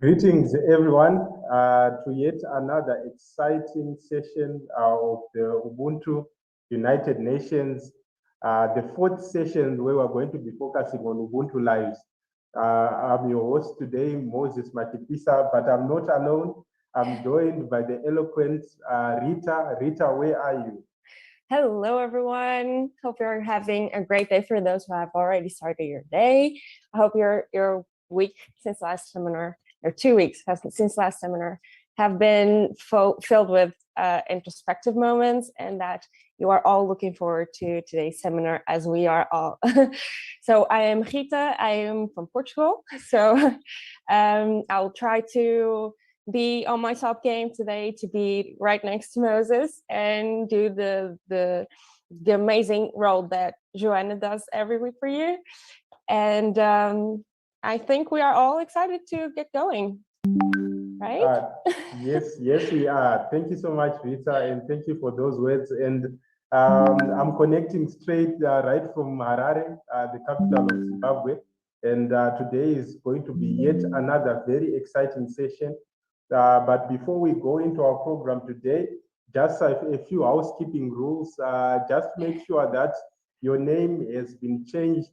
Greetings, everyone, to yet another exciting session of the Ubuntu United Nations, the fourth session where we're going to be focusing on Ubuntu Lives. I'm your host today, Moses Matipisa, but I'm not alone. I'm joined by the eloquent Rita. Rita, where are you? Hello, everyone. Hope you're having a great day for those who have already started your day. I hope your week since last seminar, or 2 weeks since last seminar, have been filled with introspective moments, and that you are all looking forward to today's seminar, as we are all. So I am Rita. I am from Portugal. So I'll try to be on my top game today, to be right next to Moses and do the amazing role that Joanna does every week for you. And I think we are all excited to get going, right? Yes, we are. Thank you so much, Rita, and thank you for those words. And I'm connecting straight right from Harare, the capital of Zimbabwe. And today is going to be yet another very exciting session. But before we go into our program today, just a few housekeeping rules. Just make sure that your name has been changed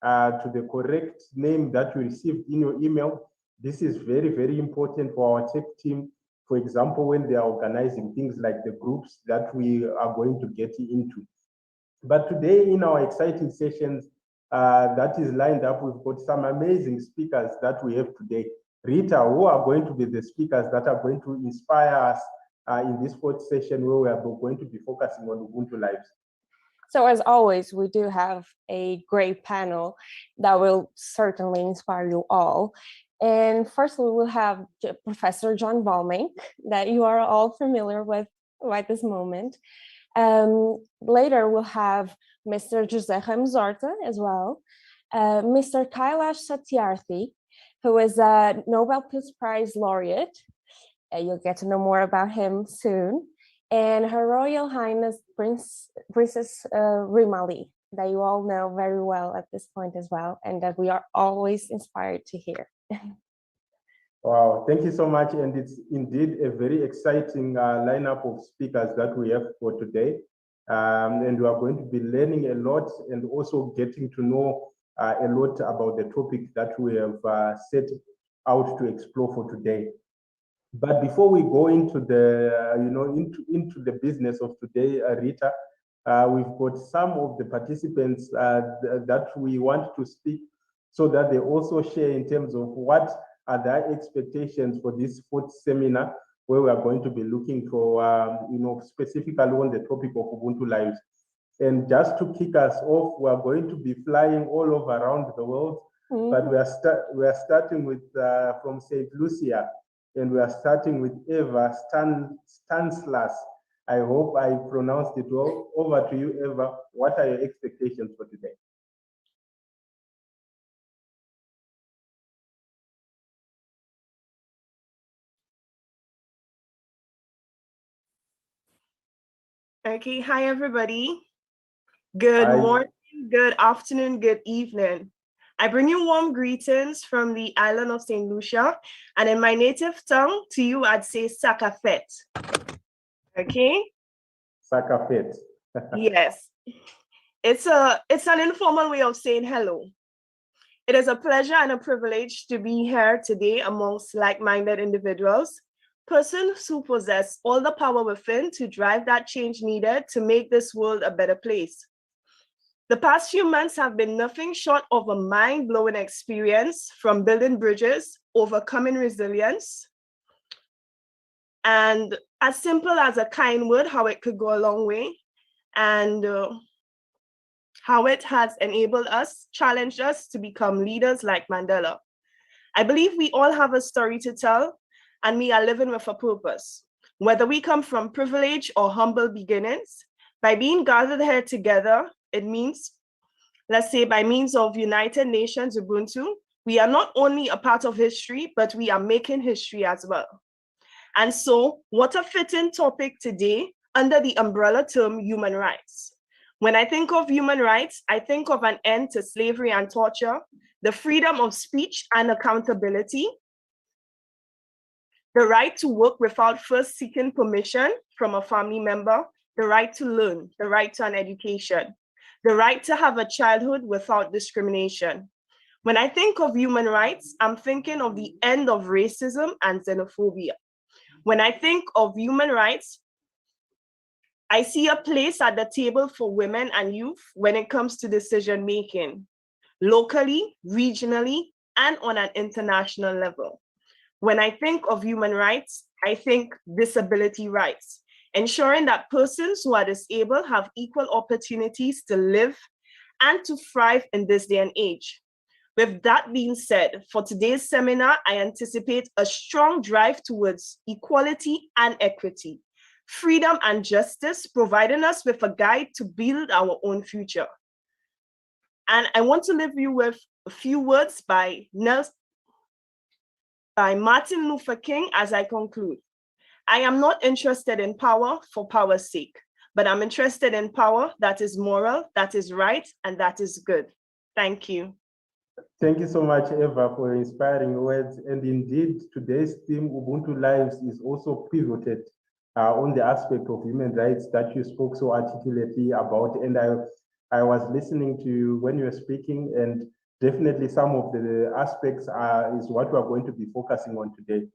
to the correct name that you received in your email. This is very, very important for our tech team. For example, when they are organizing things like the groups that we are going to get into. But today in our exciting sessions that is lined up, we've got some amazing speakers that we have today. Rita, who are going to be the speakers that are going to inspire us in this fourth session where we are going to be focusing on Ubuntu Lives. So as always, we do have a great panel that will certainly inspire you all. And first we will have Professor John Balmink, that you are all familiar with right this moment. Later we'll have Mr. Jose Ramzorta as well, Mr. Kailash Satyarthi, who is a Nobel Peace Prize laureate. You'll get to know more about him soon. And Her Royal Highness Princess Rimali, that you all know very well at this point as well, and that we are always inspired to hear. Wow, thank you so much. And it's indeed a very exciting lineup of speakers that we have for today. And we are going to be learning a lot and also getting to know a lot about the topic that we have set out to explore for today. But before we go into the, into the business of today, Rita, we've got some of the participants that we want to speak so that they also share in terms of what are their expectations for this fourth seminar, where we are going to be looking for, specifically on the topic of Ubuntu Lives. And just to kick us off, we are going to be flying all over around the world, but we are starting with from St. Lucia, and we are starting with Eva Stanislas. I hope I pronounced it well. Over to you, Eva. What are your expectations for today? Okay, hi everybody. Good Hi. morning, good afternoon, good evening. I bring you warm greetings from the island of St. Lucia, and in my native tongue, to you, I'd say Sakafet. Okay? Sakafet. Yes. It's an informal way of saying hello. It is a pleasure and a privilege to be here today amongst like-minded individuals, persons who possess all the power within to drive that change needed to make this world a better place. The past few months have been nothing short of a mind-blowing experience, from building bridges, overcoming resilience, and as simple as a kind word, how it could go a long way, and how it has enabled us, challenged us to become leaders like Mandela. I believe we all have a story to tell, and we are living with a purpose. Whether we come from privilege or humble beginnings, by being gathered here together, it means, let's say, by means of United Nations Ubuntu, we are not only a part of history, but we are making history as well. And so, what a fitting topic today under the umbrella term human rights. When I think of human rights, I think of an end to slavery and torture, the freedom of speech and accountability, the right to work without first seeking permission from a family member, the right to learn, the right to an education, the right to have a childhood without discrimination. When I think of human rights, I'm thinking of the end of racism and xenophobia. When I think of human rights, I see a place at the table for women and youth when it comes to decision making, locally, regionally, and on an international level. When I think of human rights, I think disability rights, ensuring that persons who are disabled have equal opportunities to live and to thrive in this day and age. With that being said, for today's seminar, I anticipate a strong drive towards equality and equity, freedom and justice, providing us with a guide to build our own future. And I want to leave you with a few words by Martin Luther King as I conclude. I am not interested in power for power's sake, but I'm interested in power that is moral, that is right, and that is good. Thank you. Thank you so much, Eva, for your inspiring words. And indeed, today's theme, Ubuntu Lives, is also pivoted on the aspect of human rights that you spoke so articulately about. And I was listening to you when you were speaking, and definitely some of the aspects is what we are going to be focusing on today.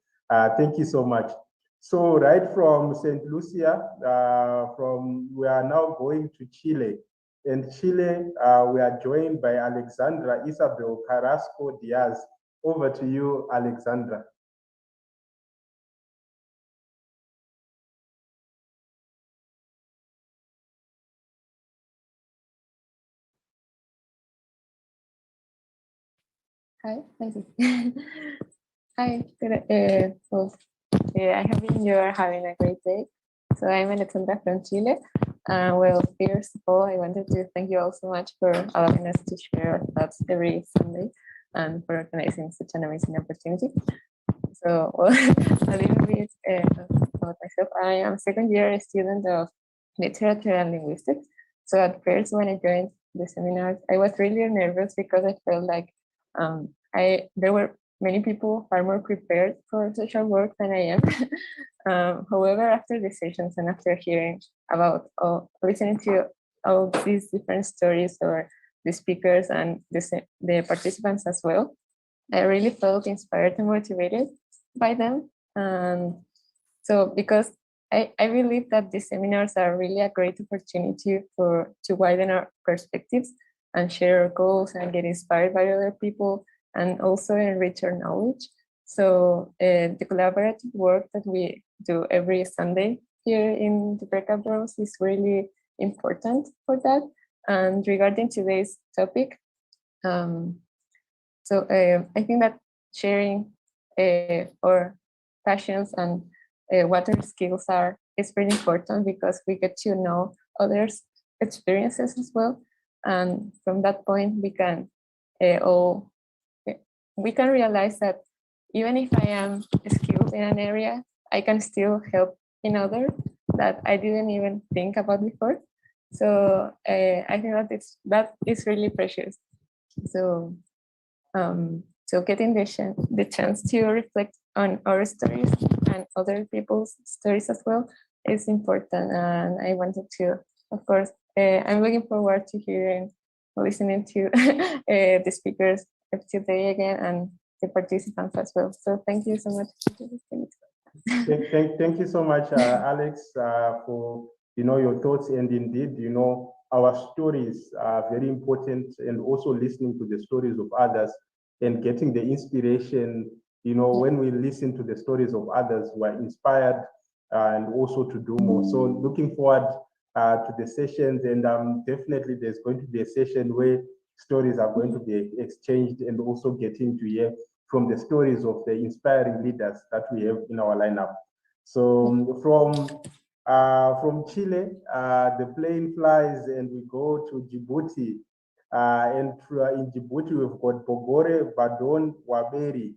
Thank you so much. So right from St. Lucia, we are now going to Chile. In Chile, we are joined by Alexandra Isabel Carrasco Diaz. Over to you, Alexandra. Hi, thank you. Hi, good. I hope you're having a great day. So I'm Alexandra from Chile. Well, first of all, I wanted to thank you all so much for allowing us to share our thoughts every Sunday and for organizing such an amazing opportunity. So, well, a little bit about myself. I am a second year student of literature and linguistics. So at first, when I joined the seminars, I was really nervous because I felt like there were many people far more prepared for social work than I am. However, after the sessions and after hearing about listening to all these different stories or the speakers and the participants as well, I really felt inspired and motivated by them. And so because I believe that these seminars are really a great opportunity to widen our perspectives and share our goals and get inspired by other people and also enrich our knowledge. So the collaborative work that we do every Sunday here in the breakout rooms is really important for that. And regarding today's topic, I think that sharing our passions and what our skills are it's really important because we get to know others' experiences as well. And from that point, we can realize that even if I am skilled in an area, I can still help in others that I didn't even think about before. So I think that is really precious. So so getting the chance to reflect on our stories and other people's stories as well is important. And I wanted to, of course, I'm looking forward to listening to the speakers today again and the participants as well. So thank you so much. Thank you so much, Alex, for your thoughts. And indeed, our stories are very important, and also listening to the stories of others and getting the inspiration. When we listen to the stories of others, we're inspired and also to do more. So looking forward to the sessions, and definitely there's going to be a session where stories are going to be exchanged, and also getting to hear from the stories of the inspiring leaders that we have in our lineup. So from Chile, the plane flies and we go to Djibouti. And in Djibouti, we've got Bogore Badon Waberi.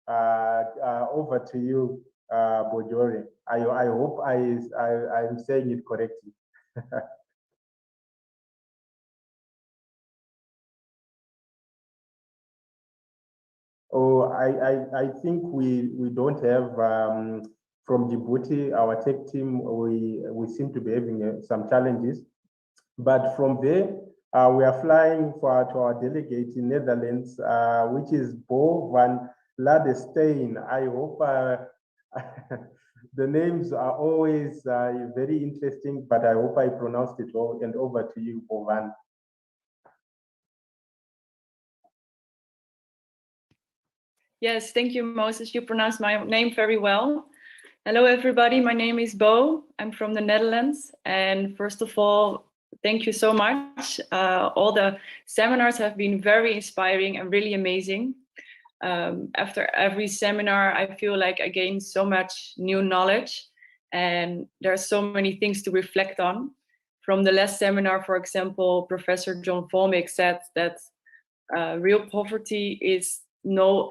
Over to you, Bojore. I hope I'm saying it correctly. Oh, I think we don't have from Djibouti, our tech team, we seem to be having some challenges. But from there, we are flying to our delegate in Netherlands, which is Bo van Ladestein. I hope the names are always very interesting, but I hope I pronounced it well. And over to you, Bo van. Yes, thank you, Moses. You pronounced my name very well. Hello, everybody. My name is Bo. I'm from the Netherlands. And first of all, thank you so much. All the seminars have been very inspiring and really amazing. After every seminar, I feel like I gain so much new knowledge, and there are so many things to reflect on. From the last seminar, for example, Professor John Volmick said that real poverty is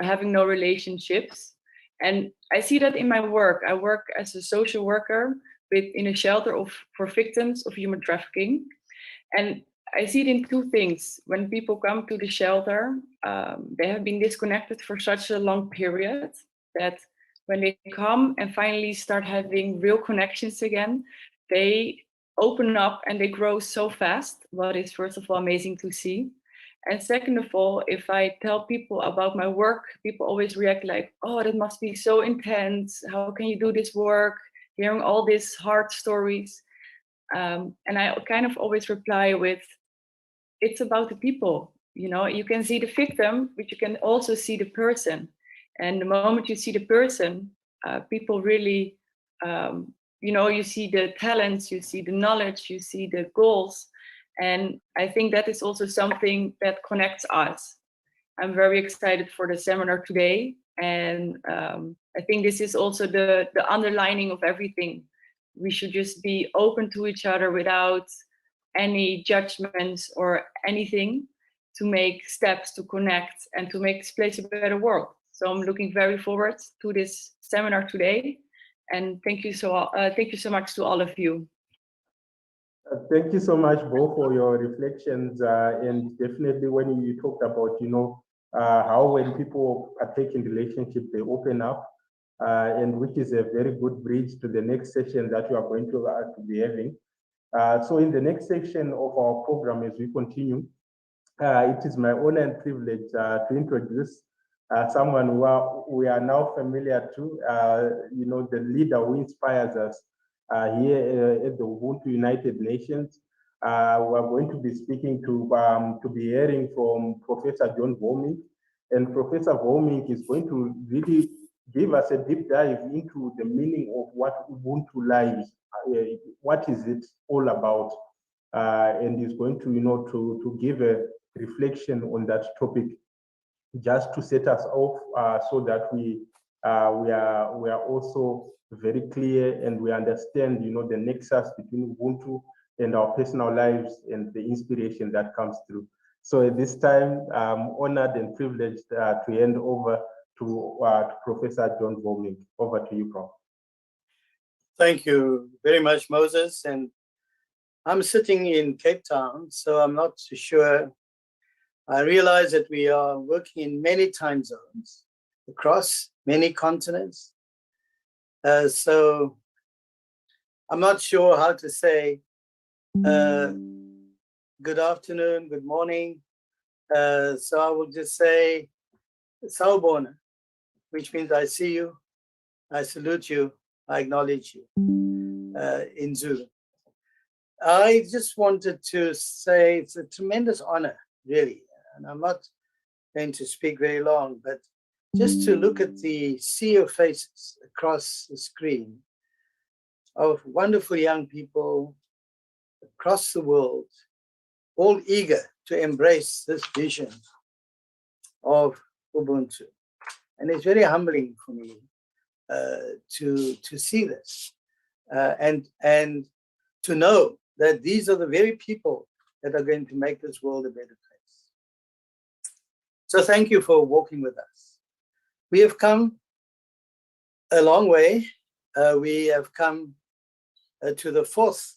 having no relationships. And I see that in my work. I work as a social worker in a shelter for victims of human trafficking. And I see it in two things. When people come to the shelter, they have been disconnected for such a long period that when they come and finally start having real connections again, they open up and they grow so fast. What is, first of all, amazing to see. And second of all, if I tell people about my work, people always react like, oh, that must be so intense. How can you do this work? Hearing all these hard stories. And I kind of always reply with, it's about the people. You can see the victim, but you can also see the person. And the moment you see the person, people really, you see the talents, you see the knowledge, you see the goals. And I think that is also something that connects us. I'm very excited for the seminar today. And I think this is also the underlining of everything. We should just be open to each other without any judgments or anything, to make steps to connect and to make this place a better world. So I'm looking very forward to this seminar today. And thank you so much to all of you. Thank you so much, Bo, for your reflections. And definitely when you talked about, how when people are taking relationship, they open up, and which is a very good bridge to the next session that we are going to be having. So in the next section of our program, as we continue, it is my honor and privilege to introduce someone who we are now familiar to, the leader who inspires us here at the Ubuntu United Nations. We are going to be speaking to be hearing from Professor John Volmick, and Professor Volmick is going to really give us a deep dive into the meaning of what Ubuntu lies. What is it all about? And is going to, to give a reflection on that topic, just to set us off so that we we are also very clear, and we understand, the nexus between Ubuntu and our personal lives and the inspiration that comes through. So at this time, I'm honored and privileged to hand over to Professor John Volmink. Over to you, Prof. Thank you very much, Moses. And I'm sitting in Cape Town, so I'm not too sure. I realize that we are working in many time zones across many continents. So I'm not sure how to say good afternoon, good morning. So I will just say Sawubona, which means I see you, I salute you, I acknowledge you in Zulu. I just wanted to say it's a tremendous honor, really. And I'm not going to speak very long, but just to look at the sea of faces across the screen of wonderful young people across the world, all eager to embrace this vision of Ubuntu. And it's very humbling for me to see this and to know that these are the very people that are going to make this world a better place. So thank you for walking with us. We have come a long way. We have come to the fourth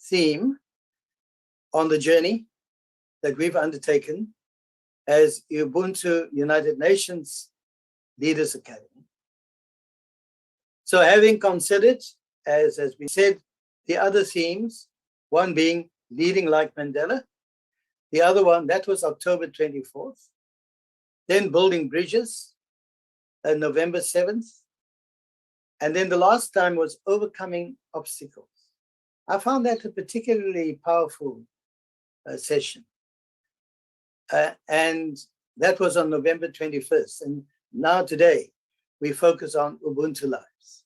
theme on the journey that we've undertaken as Ubuntu United Nations Leaders Academy. So having considered, as has been said, the other themes, one being leading like Mandela, the other one, that was October 24th, then building bridges, November 7th, and then the last time was overcoming obstacles. I found that a particularly powerful session. And that was on November 21st. And now today, we focus on Ubuntu lives.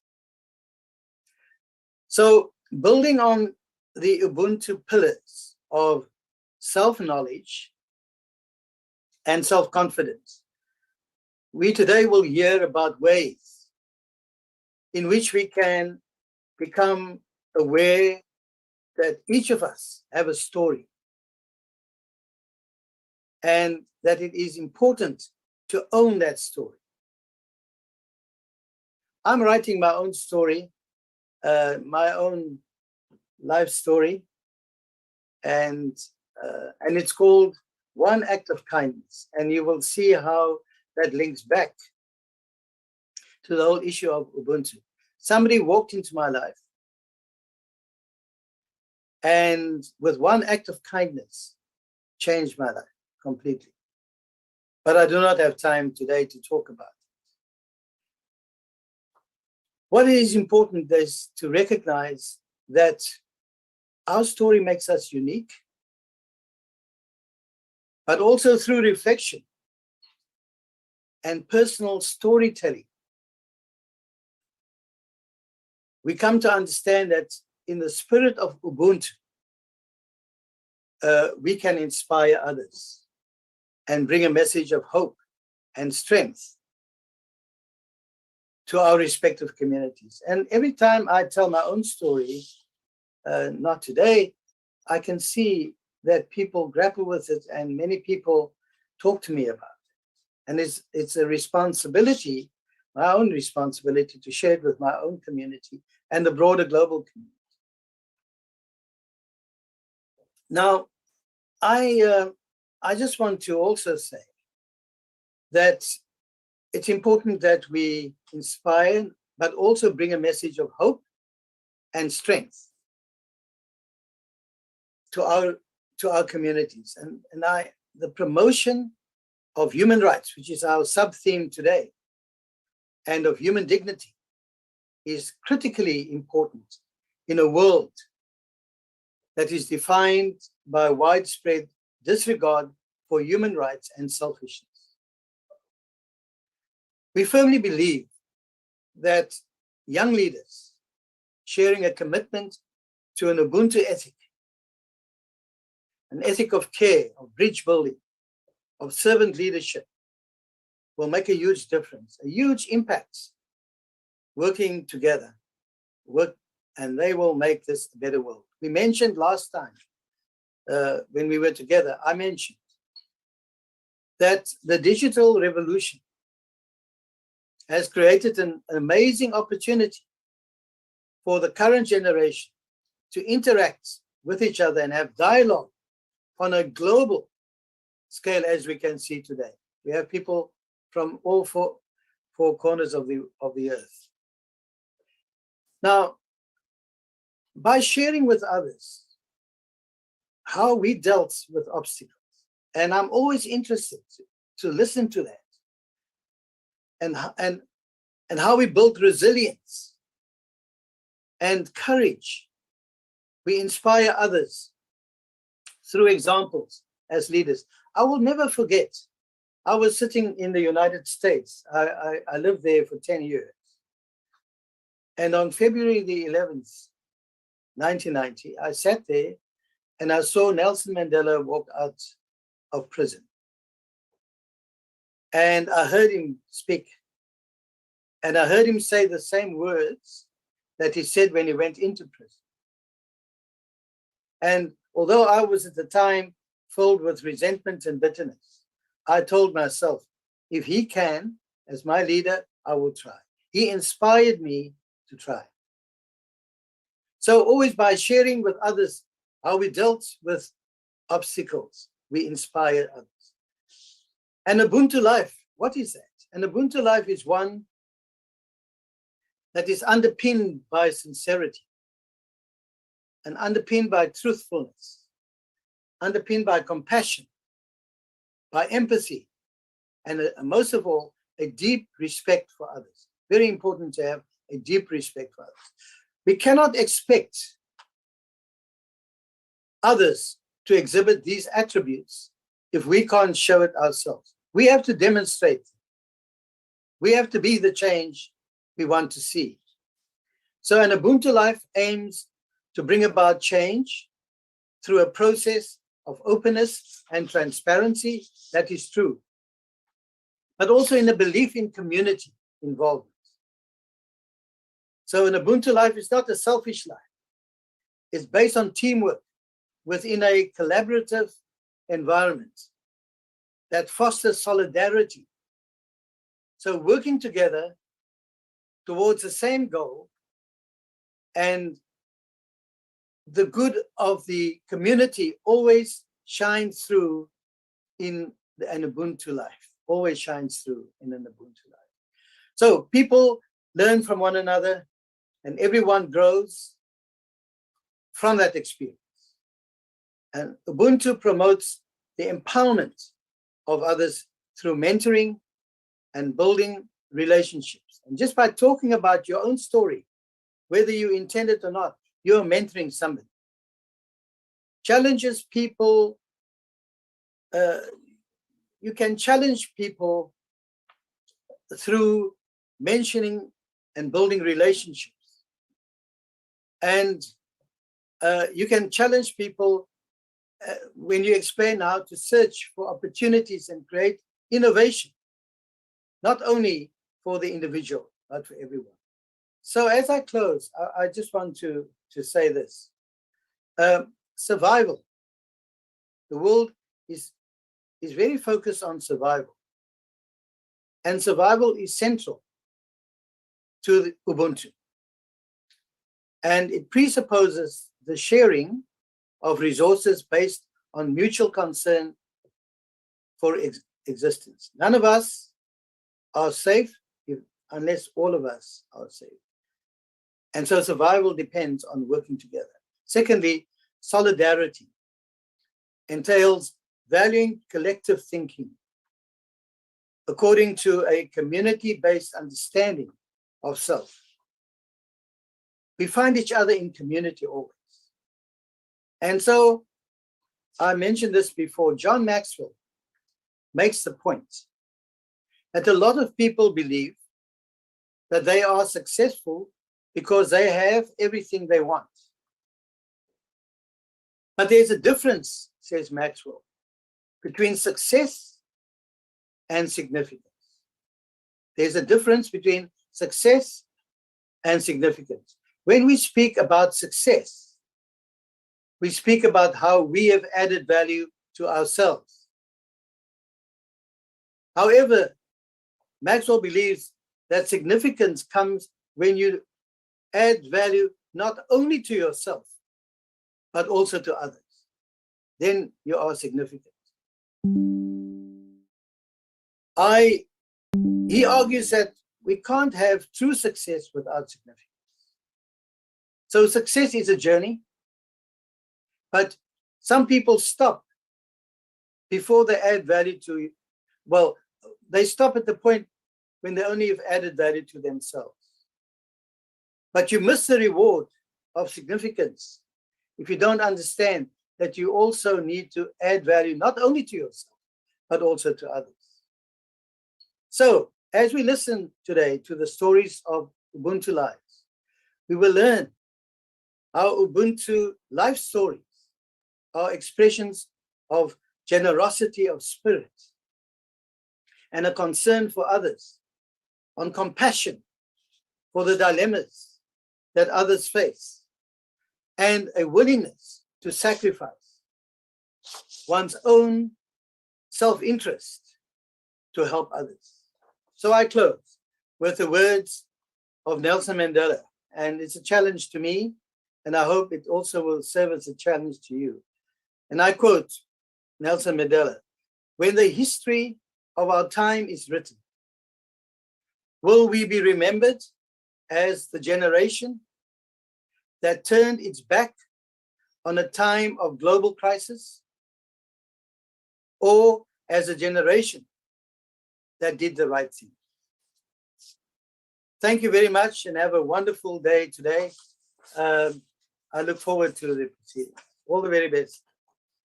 So building on the Ubuntu pillars of self-knowledge and self-confidence, we today will hear about ways in which we can become aware that each of us have a story and that it is important to own that story. I'm writing my own story, my own life story, and it's called One Act of Kindness. And you will see how that links back to the whole issue of Ubuntu. Somebody walked into my life, and with one act of kindness, changed my life completely. But I do not have time today to talk about it. What is important is to recognize that our story makes us unique, but also through reflection and personal storytelling, we come to understand that in the spirit of Ubuntu, we can inspire others and bring a message of hope and strength to our respective communities. And every time I tell my own story, not today, I can see that people grapple with it and many people talk to me about it. And it's a responsibility, my own responsibility, to share it with my own community and the broader global community. Now, I just want to also say that it's important that we inspire, but also bring a message of hope and strength to our communities. And the promotion of human rights, which is our sub-theme today, and of human dignity, is critically important in a world that is defined by widespread disregard for human rights and selfishness. We firmly believe that young leaders sharing a commitment to an Ubuntu ethic, an ethic of care, of bridge building, of servant leadership, will make a huge difference, a huge impact working together, and they will make this a better world. We mentioned last time when we were together, I mentioned that the digital revolution has created an amazing opportunity for the current generation to interact with each other and have dialogue on a global scale, as we can see today. We have people from all four corners of the earth. Now, by sharing with others how we dealt with obstacles, and I'm always interested to listen to that, and how we build resilience and courage. We inspire others through examples as leaders. I will never forget, I was sitting in the United States. I lived there for 10 years. And on February the 11th, 1990, I sat there and I saw Nelson Mandela walk out of prison. And I heard him speak. And I heard him say the same words that he said when he went into prison. And although I was at the time filled with resentment and bitterness, I told myself, if he can, as my leader, I will try. He inspired me to try. So always by sharing with others how we dealt with obstacles, we inspire others. An Ubuntu life, what is that? An Ubuntu life is one that is underpinned by sincerity and underpinned by truthfulness, underpinned by compassion, by empathy, and most of all, a deep respect for others. Very important to have a deep respect for others. We cannot expect others to exhibit these attributes if we can't show it ourselves. We have to demonstrate. We have to be the change we want to see. So an Ubuntu life aims to bring about change through a process of openness and transparency that is true, but also in a belief in community involvement. So an Ubuntu life is not a selfish life. It's based on teamwork within a collaborative environment that fosters solidarity. So working together towards the same goal and the good of the community always shines through in an Ubuntu life, always shines through in an Ubuntu life. So people learn from one another and everyone grows from that experience. And Ubuntu promotes the empowerment of others through mentoring and building relationships. And just by talking about your own story, whether you intend it or not, you're mentoring somebody. Challenges people, you can challenge people through mentioning and building relationships. And you can challenge people when you explain how to search for opportunities and create innovation, not only for the individual, but for everyone. So as I close, I just want to say this. Survival. The world is very focused on survival. And survival is central to the Ubuntu. And it presupposes the sharing of resources based on mutual concern for existence. None of us are safe unless all of us are safe. And so survival depends on working together. Secondly, solidarity entails valuing collective thinking according to a community-based understanding of self. We find each other in community always. And so I mentioned this before, John Maxwell makes the point that a lot of people believe that they are successful because they have everything they want. But there's a difference, says Maxwell, between success and significance. There's a difference between success and significance. When we speak about success, we speak about how we have added value to ourselves. However, Maxwell believes that significance comes when you add value not only to yourself, but also to others. Then you are significant. He argues that we can't have true success without significance. So success is a journey, but some people stop before they add value to, well, they stop at the point when they only have added value to themselves. But you miss the reward of significance if you don't understand that you also need to add value not only to yourself, but also to others. So as we listen today to the stories of Ubuntu lives, we will learn how Ubuntu life stories are expressions of generosity of spirit and a concern for others, on compassion for the dilemmas that others face, and a willingness to sacrifice one's own self-interest to help others. So I close with the words of Nelson Mandela, and it's a challenge to me, and I hope it also will serve as a challenge to you. And I quote Nelson Mandela, "When the history of our time is written, will we be remembered as the generation that turned its back on a time of global crisis, or as a generation that did the right thing?" Thank you very much and have a wonderful day today. I look forward to the proceedings. All the very best.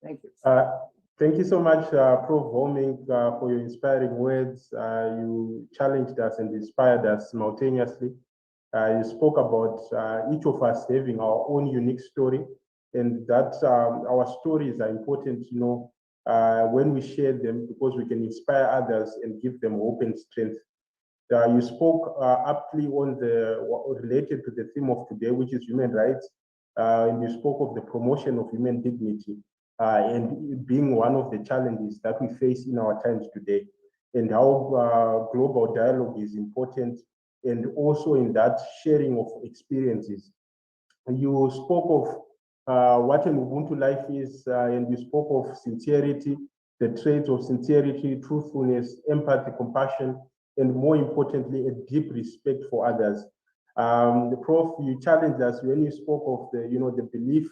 Thank you. Thank you so much, Prof. Homing, for your inspiring words. You challenged us and inspired us simultaneously. You spoke about each of us having our own unique story, and that our stories are important, when we share them, because we can inspire others and give them hope and strength. You spoke aptly on related to the theme of today, which is human rights, and you spoke of the promotion of human dignity and being one of the challenges that we face in our times today, and how global dialogue is important, and also in that sharing of experiences. You spoke of what an Ubuntu life is, and you spoke of sincerity, the traits of sincerity, truthfulness, empathy, compassion, and more importantly, a deep respect for others. The Prof, you challenged us when you spoke of the belief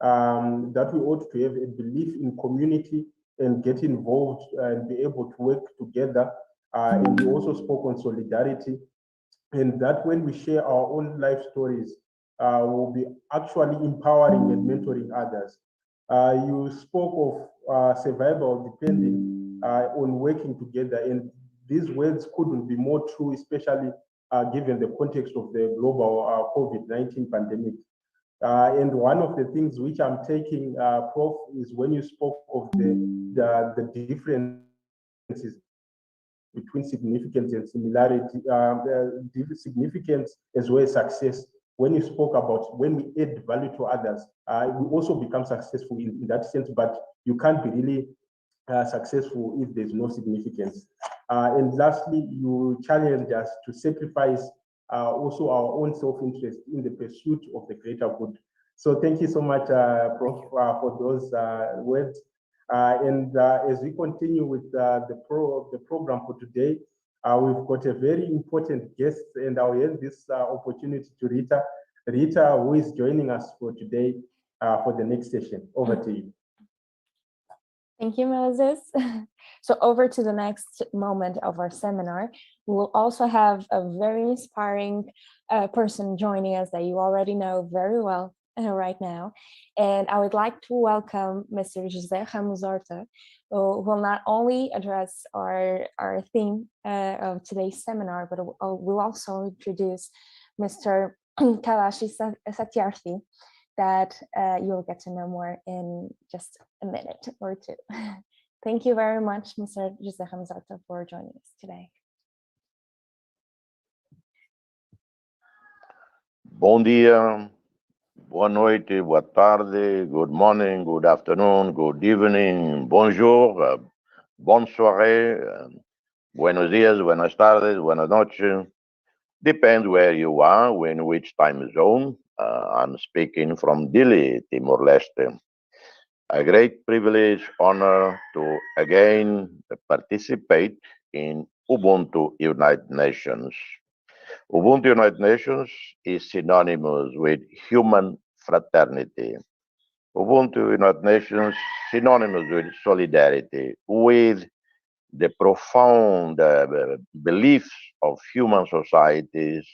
that we ought to have a belief in community and get involved and be able to work together. And you also spoke on solidarity, and that when we share our own life stories, we'll be actually empowering and mentoring others. You spoke of survival depending on working together, and these words couldn't be more true, especially given the context of the global COVID-19 pandemic. And one of the things which I'm taking, Prof, is when you spoke of the differences between significance and similarity, significance as well as success. When you spoke about when we add value to others, we also become successful in that sense, but you can't be really successful if there's no significance. And lastly, you challenge us to sacrifice also our own self-interest in the pursuit of the greater good. So thank you so much, Prof, for those words. And as we continue with the program for today, we've got a very important guest, and I'll hand this opportunity to Rita. Rita, who is joining us for today for the next session. Over to you. Thank you, Moses. So over to the next moment of our seminar, we will also have a very inspiring person joining us that you already know very well right now. And I would like to welcome Mr. José Ramos Horta, who will not only address our theme of today's seminar, but will also introduce Mr. Kalashi Satyarthi, that you'll get to know more in just a minute or two. Thank you very much, Mr. José Ramos Horta, for joining us today. Bom dia, boa noite, boa tarde, good morning, good afternoon, good evening, bonjour, bonne soirée, buenos dias, buenas tardes, buenas noches. Depends where you are, in which time zone. I'm speaking from Dili, Timor-Leste. A great privilege, honor to again participate in Ubuntu United Nations. Ubuntu United Nations is synonymous with human fraternity. Ubuntu United Nations synonymous with solidarity, with the profound beliefs of human societies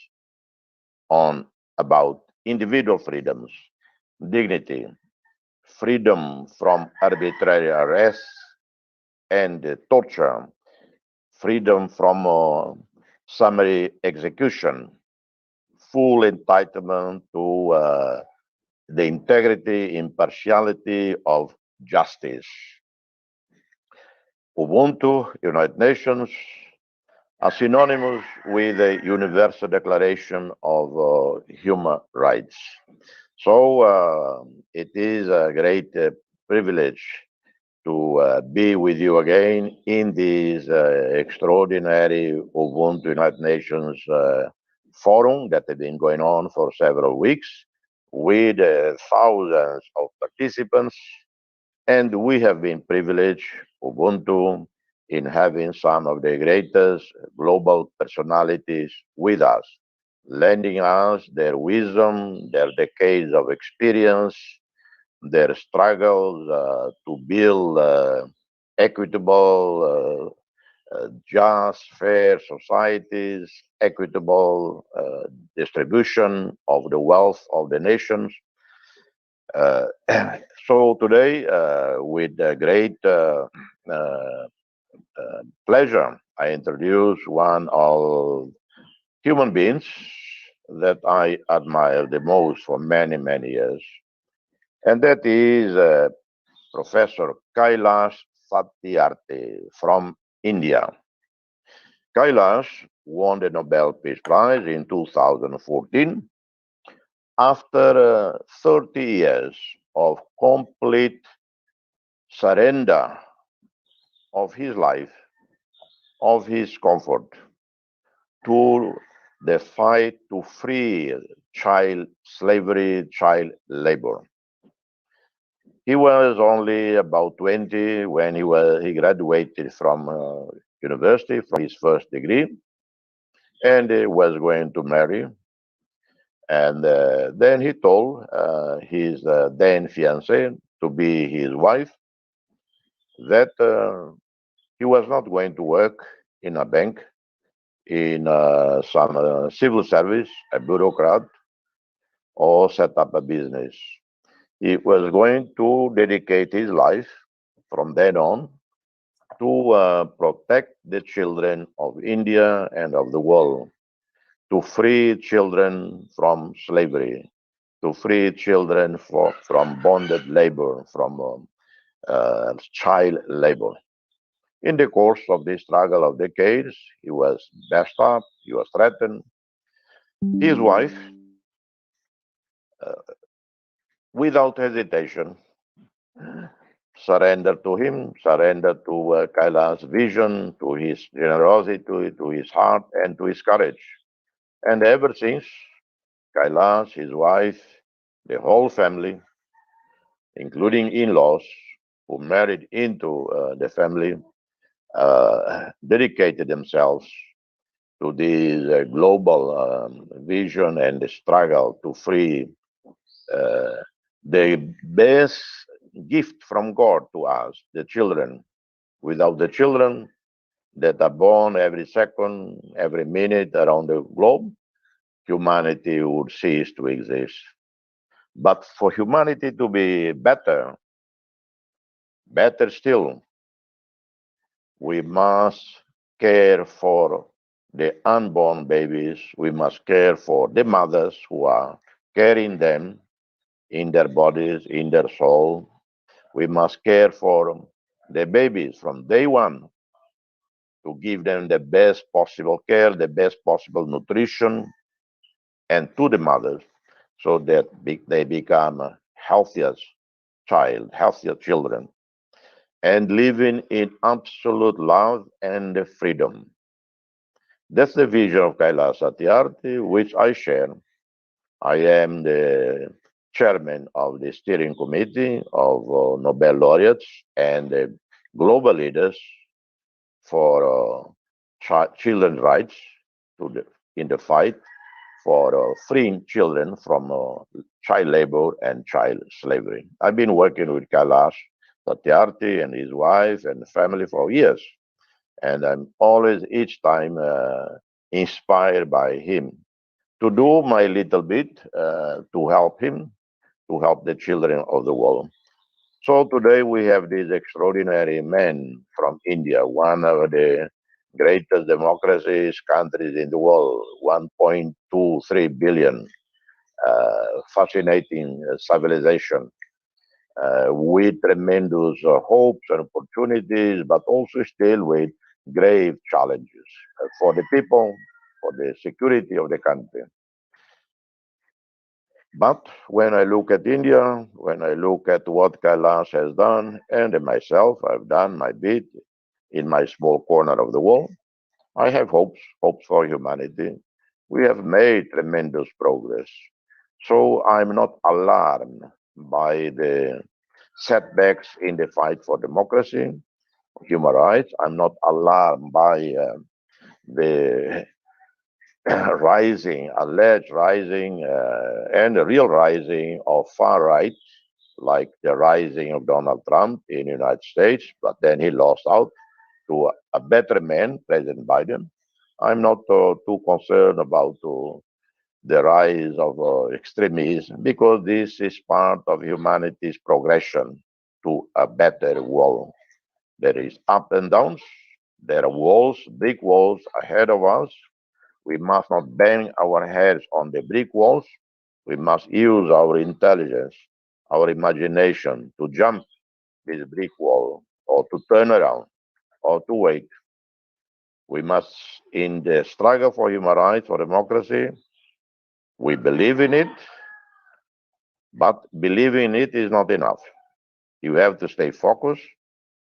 on about individual freedoms, dignity, freedom from arbitrary arrest and torture, freedom from summary execution, full entitlement to the integrity, impartiality of justice. Ubuntu, United Nations, are synonymous with the Universal Declaration of Human Rights. So it is a great privilege to be with you again in this extraordinary Ubuntu United Nations forum that has been going on for several weeks with thousands of participants. And we have been privileged, Ubuntu, in having some of the greatest global personalities with us, lending us their wisdom, their decades of experience, their struggles to build equitable, just, fair societies, equitable distribution of the wealth of the nations. So today, with great pleasure, I introduce one of human beings that I admire the most for many, many years, and that is Professor Kailash Satyarthi from India. Kailash won the Nobel Peace Prize in 2014 after 30 years of complete surrender of his life, of his comfort, to the fight to free child slavery, child labor. He was only about 20 when he graduated from university for his first degree, and he was going to marry. And then he told his then fiancée, to be his wife, that he was not going to work in a bank, in some civil service, a bureaucrat, or set up a business. He was going to dedicate his life from then on to protect the children of India and of the world, to free children from slavery, to free children from bonded labor, from child labor. In the course of this struggle of decades, he was messed up, he was threatened. His wife, without hesitation, surrendered to him, surrendered to Kailash's vision, to his generosity, to his heart, and to his courage. And ever since, Kailash, his wife, the whole family, including in-laws who married into the family, dedicated themselves to this global vision and the struggle to free the best gift from God to us, the children. Without the children that are born every second, every minute around the globe, humanity would cease to exist. But for humanity to be better still, we must care for the unborn babies. We must care for the mothers who are carrying them in their bodies, in their soul. We must care for the babies from day one to give them the best possible care, the best possible nutrition, and to the mothers so that they become healthier children, and living in absolute love and freedom. That's the vision of Kailash Satyarthi, which I share. I am the chairman of the steering committee of Nobel laureates and global leaders for children's rights in the fight for freeing children from child labor and child slavery. I've been working with Kailash Satyarthi and his wife and family for years, and I'm always each time inspired by him to do my little bit to help him, to help the children of the world. So today we have this extraordinary man from India, one of the greatest democracies countries in the world, 1.23 billion, fascinating civilization with tremendous hopes and opportunities, but also still with grave challenges for the people, for the security of the country. But when I look at India, when I look at what Kailash has done, and myself, I've done my bit in my small corner of the world, I have hopes for humanity. We have made tremendous progress. So I'm not alarmed by the setbacks in the fight for democracy, human rights. I'm not alarmed by the alleged rising, and the real rising of far right, like the rising of Donald Trump in the United States, but then he lost out to a better man, President Biden. I'm not too concerned about the rise of extremism, because this is part of humanity's progression to a better world. There is up and downs. There are walls, big walls ahead of us. We must not bang our heads on the brick walls. We must use our intelligence, our imagination to jump this brick wall, or to turn around, or to wait. We must, in the struggle for human rights, for democracy, we believe in it, but believing in it is not enough. You have to stay focused,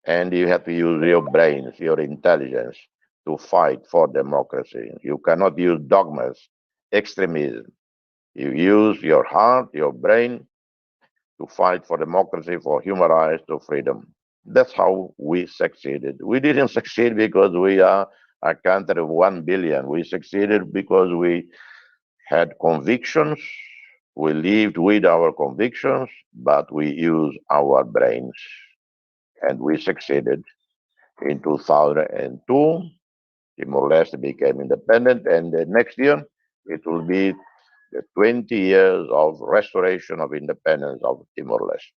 and you have to use your brains, your intelligence to fight for democracy. You cannot use dogmas, extremism. You use your heart, your brain to fight for democracy, for human rights, to freedom. That's how we succeeded. We didn't succeed because we are a country of 1 billion. We succeeded because we had convictions. We lived with our convictions, but we used our brains. And we succeeded. In 2002, Timor-Leste became independent, and the next year it will be the 20 years of restoration of independence of Timor-Leste.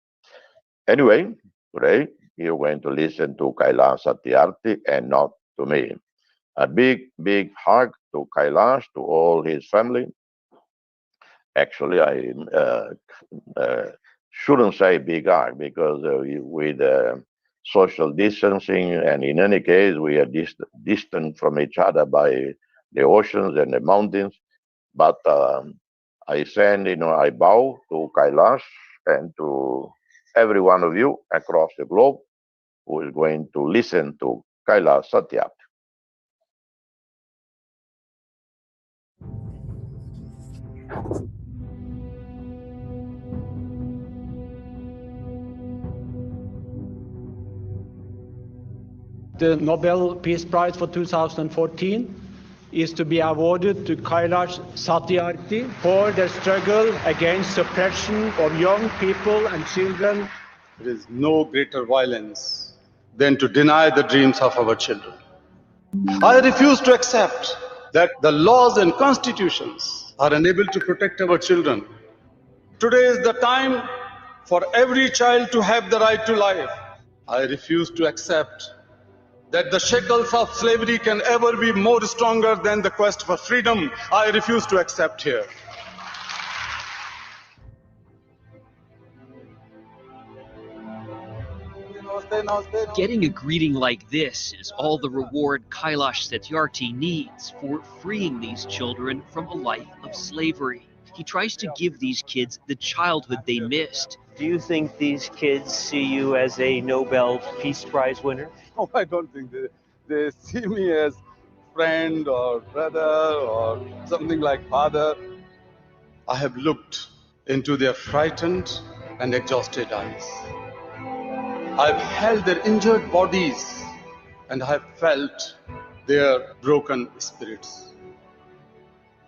Anyway, today you're going to listen to Kailash Satyarthi and not to me. A big, big hug to Kailash, to all his family. Actually, I shouldn't say big hug, because with social distancing, and in any case, we are distant from each other by the oceans and the mountains. But I bow to Kailash and to every one of you across the globe who is going to listen to Kailash Satyarthi. The Nobel Peace Prize for 2014 is to be awarded to Kailash Satyarthi for the struggle against suppression of young people and children. There is no greater violence than to deny the dreams of our children. I refuse to accept that the laws and constitutions are unable to protect our children. Today is the time for every child to have the right to life. I refuse to accept that the shackles of slavery can ever be more stronger than the quest for freedom. I refuse to accept here. Getting a greeting like this is all the reward Kailash Satyarthi needs for freeing these children from a life of slavery. he tries to give these kids the childhood they missed. Do you think these kids see you as a Nobel Peace Prize winner? Oh, I don't think they see me as friend or brother or something like father. I have looked into their frightened and exhausted eyes. I've held their injured bodies and I've felt their broken spirits.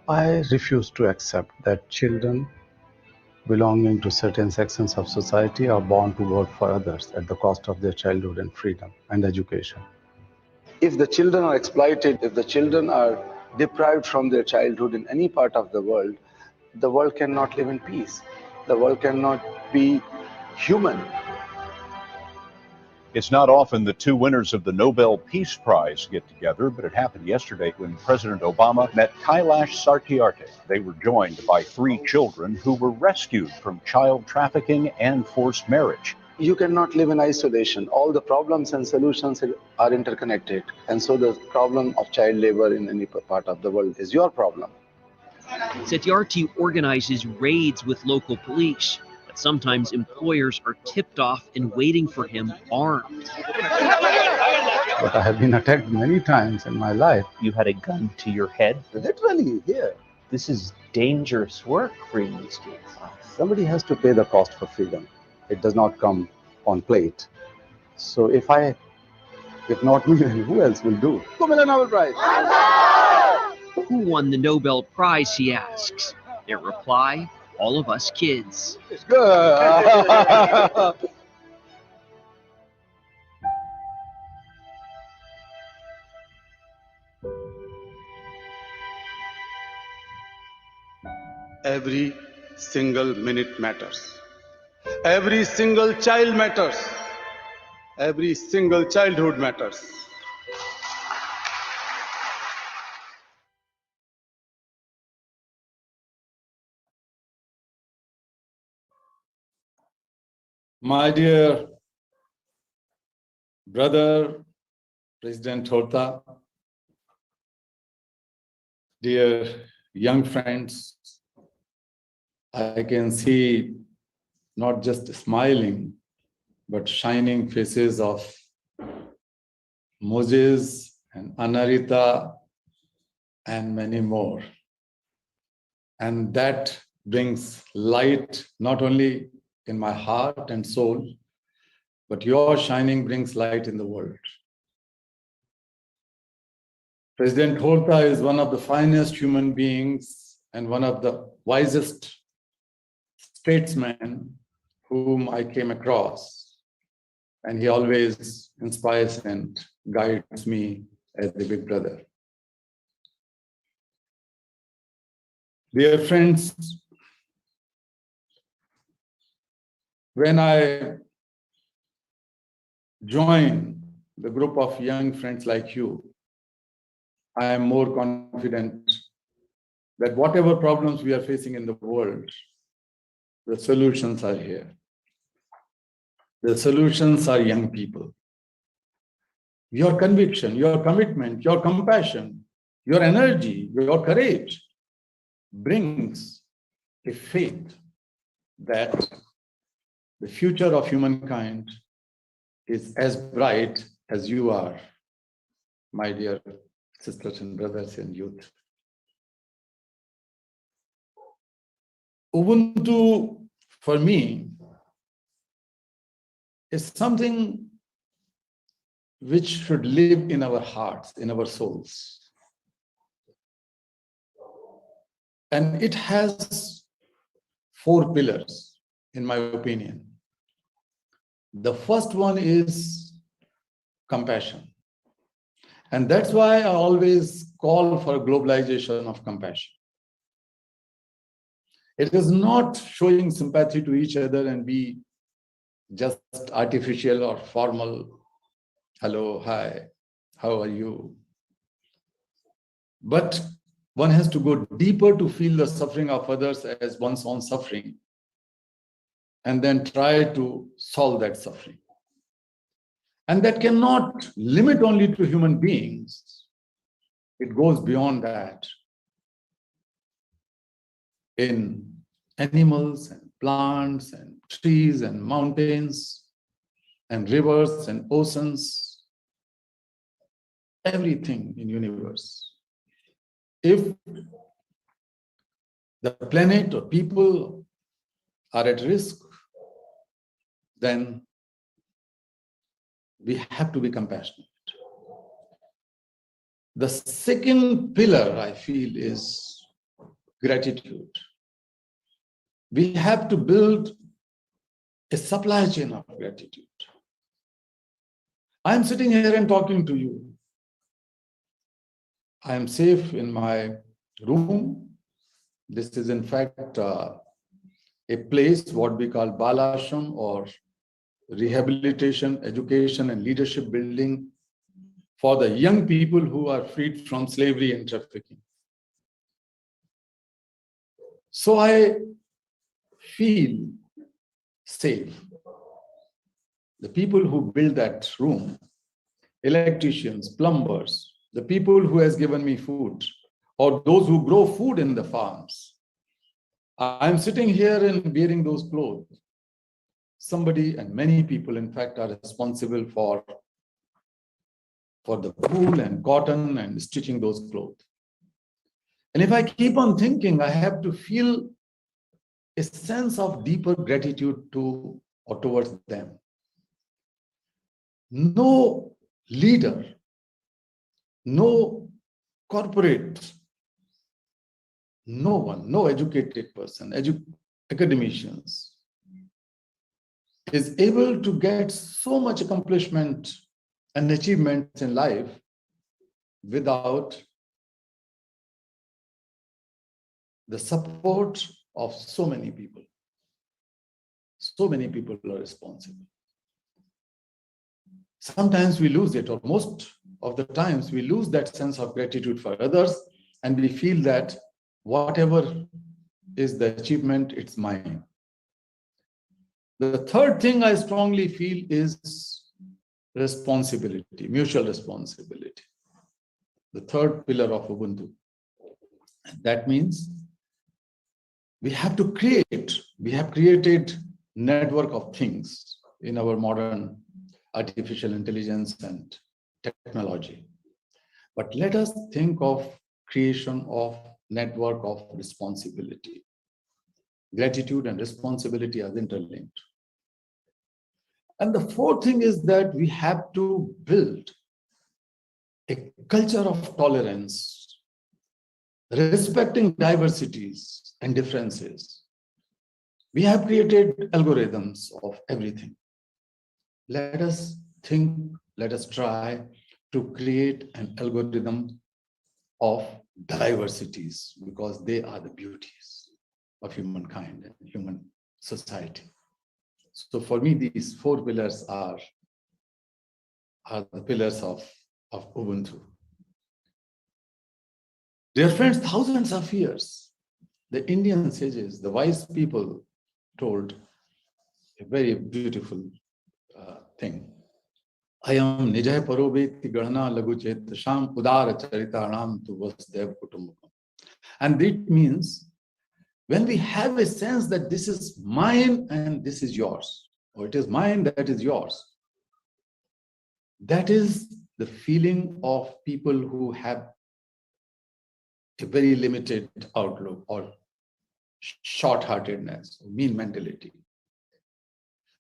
I refuse to accept that children belonging to certain sections of society are born to work for others at the cost of their childhood and freedom and education. If the children are exploited, if the children are deprived from their childhood in any part of the world cannot live in peace. The world cannot be human. It's not often the two winners of the Nobel Peace Prize get together, but it happened yesterday when President Obama met Kailash Satyarthi. They were joined by 3 children who were rescued from child trafficking and forced marriage. You cannot live in isolation. All the problems and solutions are interconnected. And so the problem of child labor in any part of the world is your problem. Satyarthi organizes raids with local police, but sometimes employers are tipped off and waiting for him armed. But I have been attacked many times in my life. You had a gun to your head. Literally, here. This is dangerous work, freeing these kids. Somebody has to pay the cost for freedom. It does not come on plate. So if not me, then who else will do? Who will a Nobel Prize? Who won the Nobel Prize, he asks. Their reply, all of us kids. It's good. Every single minute matters. Every single child matters. Every single childhood matters. My dear brother, President Horta, dear young friends, I can see not just smiling, but shining faces of Moses and Anarita and many more. And that brings light not only in my heart and soul, but your shining brings light in the world. President Horta is one of the finest human beings and one of the wisest statesmen whom I came across. And he always inspires and guides me as a big brother. Dear friends, when I join the group of young friends like you, I am more confident that whatever problems we are facing in the world, the solutions are here. The solutions are young people. Your conviction, your commitment, your compassion, your energy, your courage brings a faith that the future of humankind is as bright as you are, my dear sisters and brothers and youth. Ubuntu, for me, is something which should live in our hearts, in our souls. And it has 4 pillars, in my opinion. The first one is compassion. And that's why I always call for globalization of compassion. It is not showing sympathy to each other and be just artificial or formal. Hello, hi, how are you? But one has to go deeper to feel the suffering of others as one's own suffering, and then try to solve that suffering. And that cannot limit only to human beings. It goes beyond that. in animals and plants and trees and mountains and rivers and oceans, everything in universe. If the planet or people are at risk, then we have to be compassionate. The second pillar, I feel, is gratitude. We have to build a supply chain of gratitude. I'm sitting here and talking to you. I am safe in my room. This is in fact a place what we call Balashram, or rehabilitation, education and leadership building for the young people who are freed from slavery and trafficking. So I feel safe. The people who build that room, electricians, plumbers, the people who has given me food, or those who grow food in the farms. I'm sitting here and wearing those clothes. Somebody and many people, in fact, are responsible for the wool and cotton and stitching those clothes. And if I keep on thinking, I have to feel a sense of deeper gratitude to or towards them. No leader, no corporate, no one, no educated person, academicians is able to get so much accomplishment and achievements in life without the support of so many people. So many people are responsible. Sometimes we lose it, or most of the times we lose that sense of gratitude for others, and we feel that whatever is the achievement, it's mine. The third thing I strongly feel is responsibility, mutual responsibility. The third pillar of Ubuntu. That means we have to create, we have created network of things in our modern artificial intelligence and technology. But let us think of creation of network of responsibility. Gratitude and responsibility are interlinked. And the fourth thing is that we have to build a culture of tolerance, respecting diversities and differences. We have created algorithms of everything. Let us think, let us try to create an algorithm of diversities, because they are the beauties of humankind and human society. So for me, these four pillars are the pillars of Ubuntu. Dear friends, thousands of years, the Indian sages, the wise people, told a very beautiful thing. Ayam nijay parobeti gadana laguchet sham udara charitanam tu vasdev kutumbakam. And it means when we have a sense that this is mine and this is yours, or it is mine, that is yours, that is the feeling of people who have a very limited outlook or short-heartedness, mean mentality.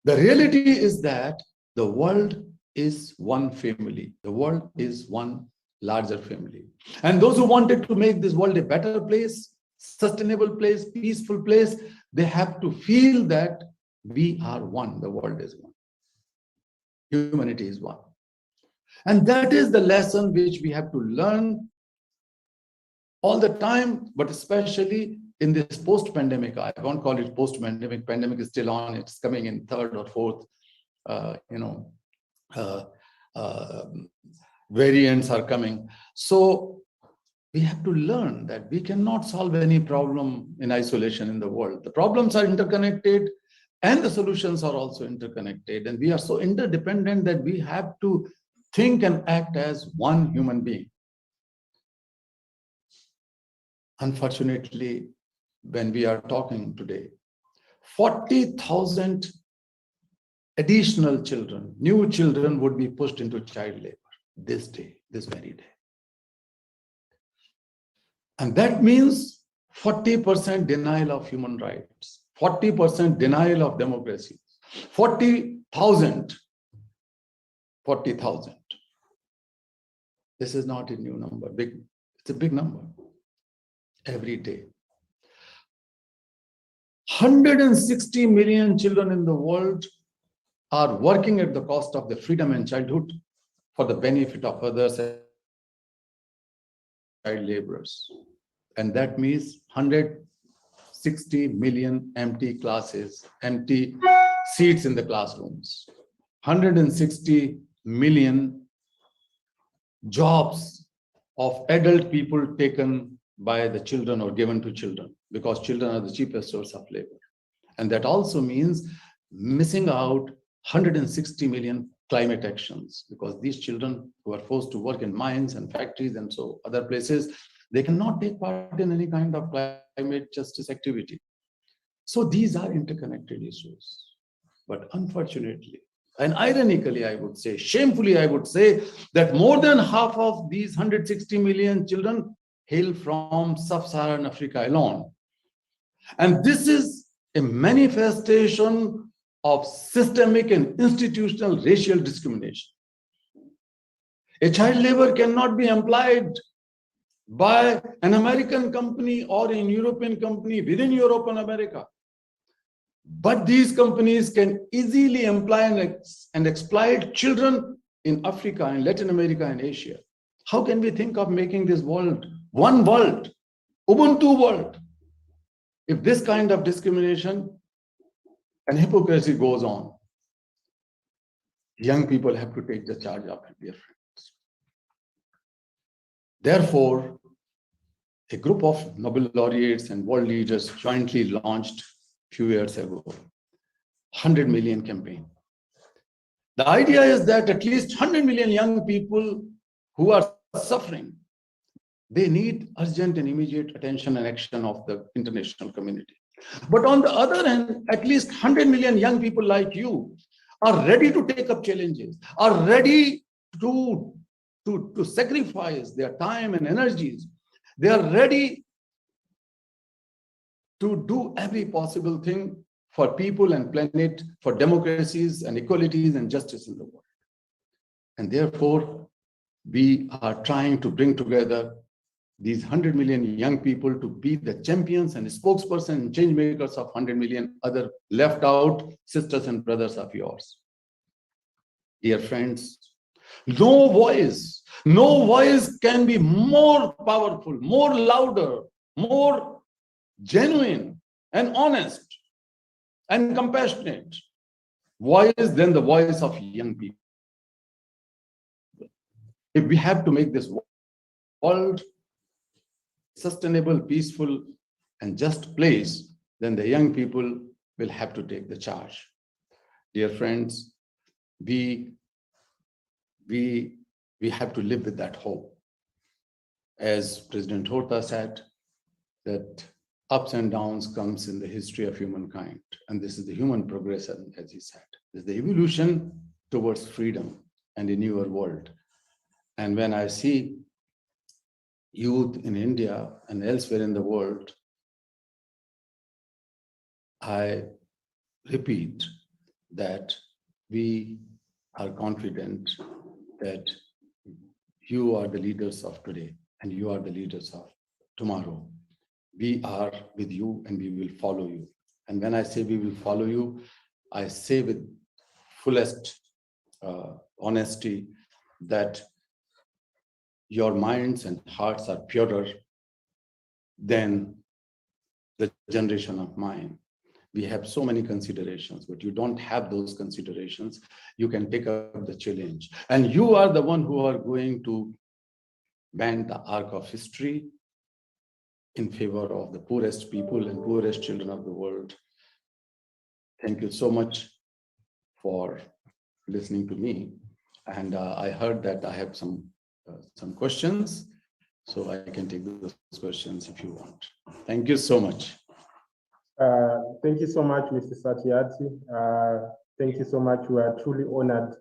The reality is that the world is one family. The world is one larger family. And those who wanted to make this world a better place, sustainable place, peaceful place, they have to feel that we are one, the world is one. Humanity is one. And that is the lesson which we have to learn all the time, but especially in this post-pandemic. I won't call it post-pandemic. Pandemic is still on. It's coming in third or fourth, variants are coming. So we have to learn that we cannot solve any problem in isolation in the world. The problems are interconnected and the solutions are also interconnected. And we are so interdependent that we have to think and act as one human being. Unfortunately, when we are talking today, 40,000 additional children, new children would be pushed into child labor this day, this very day. And that means 40% denial of human rights, 40% denial of democracy, 40,000. This is not a new number, it's a big number every day. 160 million children in the world are working at the cost of their freedom and childhood for the benefit of others and child laborers. And that means 160 million empty classes, empty seats in the classrooms, 160 million jobs of adult people taken by the children or given to children, because children are the cheapest source of labor. And that also means missing out 160 million climate actions, because these children who are forced to work in mines and factories and so other places, they cannot take part in any kind of climate justice activity. So these are interconnected issues. But unfortunately, and ironically, I would say, shamefully, I would say that more than half of these 160 million children hail from sub-Saharan Africa alone. And this is a manifestation of systemic and institutional racial discrimination. A child labor cannot be employed by an American company or a European company within Europe and America. But these companies can easily employ and exploit children in Africa, in Latin America, and Asia. How can we think of making this world one world, Ubuntu world, if this kind of discrimination and hypocrisy goes on? Young people have to take the charge of it, dear friends. Therefore, a group of Nobel laureates and world leaders jointly launched a few years ago 100 million campaign. The idea is that at least 100 million young people who are suffering, they need urgent and immediate attention and action of the international community. But on the other hand, at least 100 million young people like you are ready to take up challenges, are ready to sacrifice their time and energies. They are ready to do every possible thing for people and planet, for democracies and equalities and justice in the world. And therefore, we are trying to bring together these 100 million young people to be the champions and spokespersons and change makers of 100 million other left out sisters and brothers of yours. Dear friends, no voice can be more powerful, more louder, more genuine and honest and compassionate voice than the voice of young people. If we have to make this world sustainable, peaceful, and just place, then the young people will have to take the charge. Dear friends, we have to live with that hope. As President Horta said, that ups and downs comes in the history of humankind. And this is the human progression, as he said. This is the evolution towards freedom and a newer world. And when I see youth in India and elsewhere in the world, I repeat that we are confident that you are the leaders of today and you are the leaders of tomorrow. We are with you and we will follow you. And when I say we will follow you, I say with fullest honesty that your minds and hearts are purer than the generation of mine. We have so many considerations, but you don't have those considerations. You can take up the challenge. And you are the one who are going to bend the arc of history in favor of the poorest people and poorest children of the world. Thank you so much for listening to me. And I heard that I have some questions, so I can take those questions if you want. Thank you so much. Thank you so much, Mr. Satyarthi. Thank you so much. We are truly honored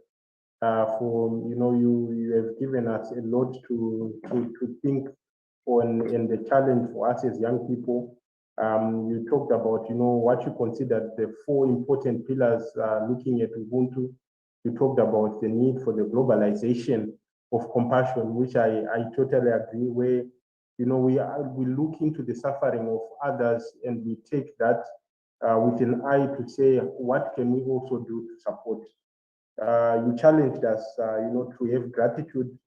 for, you have given us a lot to think on, and the challenge for us as young people. You talked about, what you considered the 4 important pillars looking at Ubuntu. You talked about the need for the globalization of compassion, which I totally agree, where, we look into the suffering of others and we take that with an eye to say, what can we also do to support? You challenged us, to have gratitude,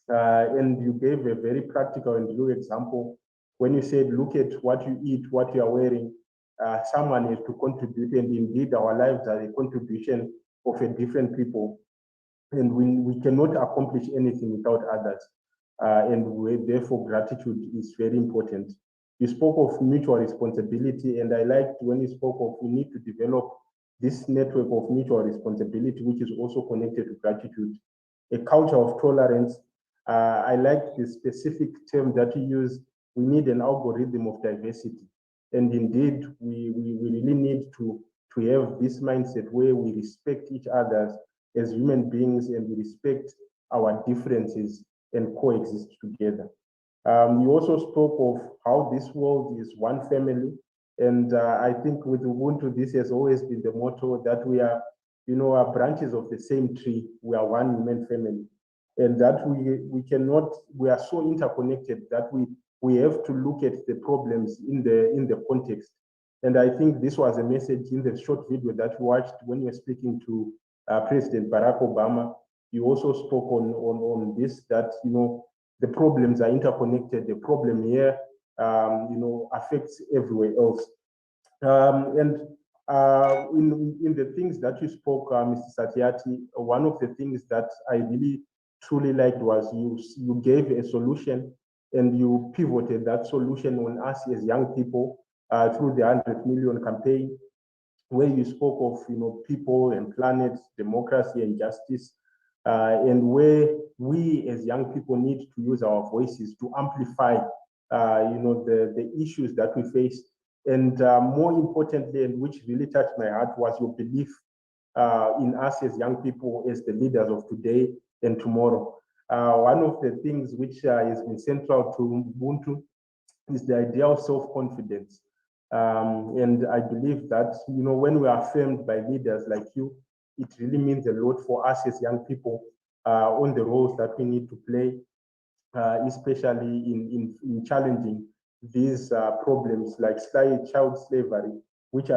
and you gave a very practical and real example when you said, look at what you eat, what you are wearing. Someone has to contribute, and indeed our lives are a contribution of a different people, and we cannot accomplish anything without others. And therefore gratitude is very important. You spoke of mutual responsibility, and I liked when you spoke of we need to develop this network of mutual responsibility, which is also connected to gratitude. A culture of tolerance. I like the specific term that you use. We need an algorithm of diversity. And indeed, we really need to have this mindset where we respect each other as human beings and we respect our differences and coexist together. You also spoke of how this world is one family. And I think with Ubuntu, this has always been the motto that we are, are branches of the same tree. We are one human family. And that we are so interconnected that we have to look at the problems in the context. And I think this was a message in the short video that we watched when you were speaking to President Barack Obama. You also spoke on this, that, the problems are interconnected. The problem here, affects everywhere else. And in the things that you spoke, Mr. Satyarthi, one of the things that I really truly liked was you gave a solution and you pivoted that solution on us as young people through the 100 million campaign, where you spoke of, people and planet, democracy and justice, and where we as young people need to use our voices to amplify, the issues that we face. And more importantly, and which really touched my heart, was your belief in us as young people as the leaders of today and tomorrow. One of the things which has been central to Ubuntu is the idea of self-confidence. And I believe that, when we are affirmed by leaders like you, it really means a lot for us as young people on the roles that we need to play, especially in challenging these problems like child slavery, which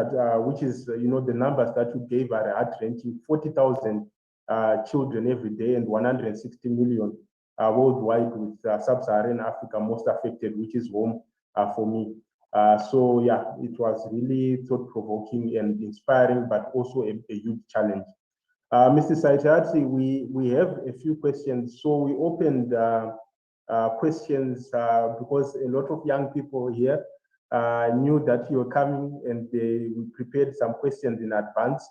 is, the numbers that you gave are heart-wrenching. 40,000 children every day and 160 million worldwide, with sub-Saharan Africa most affected, which is home for me. So yeah, it was really thought-provoking and inspiring, but also a huge challenge. Mr. Satyarthi, we have a few questions. So we opened questions because a lot of young people here knew that you were coming, and we prepared some questions in advance.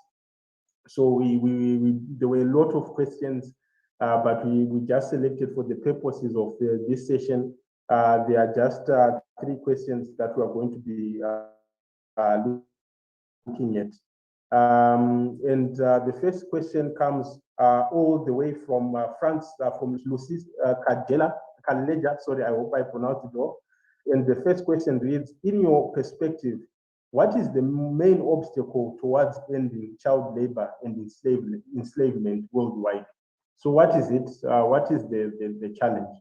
So there were a lot of questions, but we just selected for the purposes of this session. There are just 3 questions that we are going to be looking at. And the first question comes all the way from France, from Lucis Kaleja. Sorry, I hope I pronounced it well. And the first question reads, in your perspective, what is the main obstacle towards ending child labor and enslavement worldwide? So what is it? What is the challenge?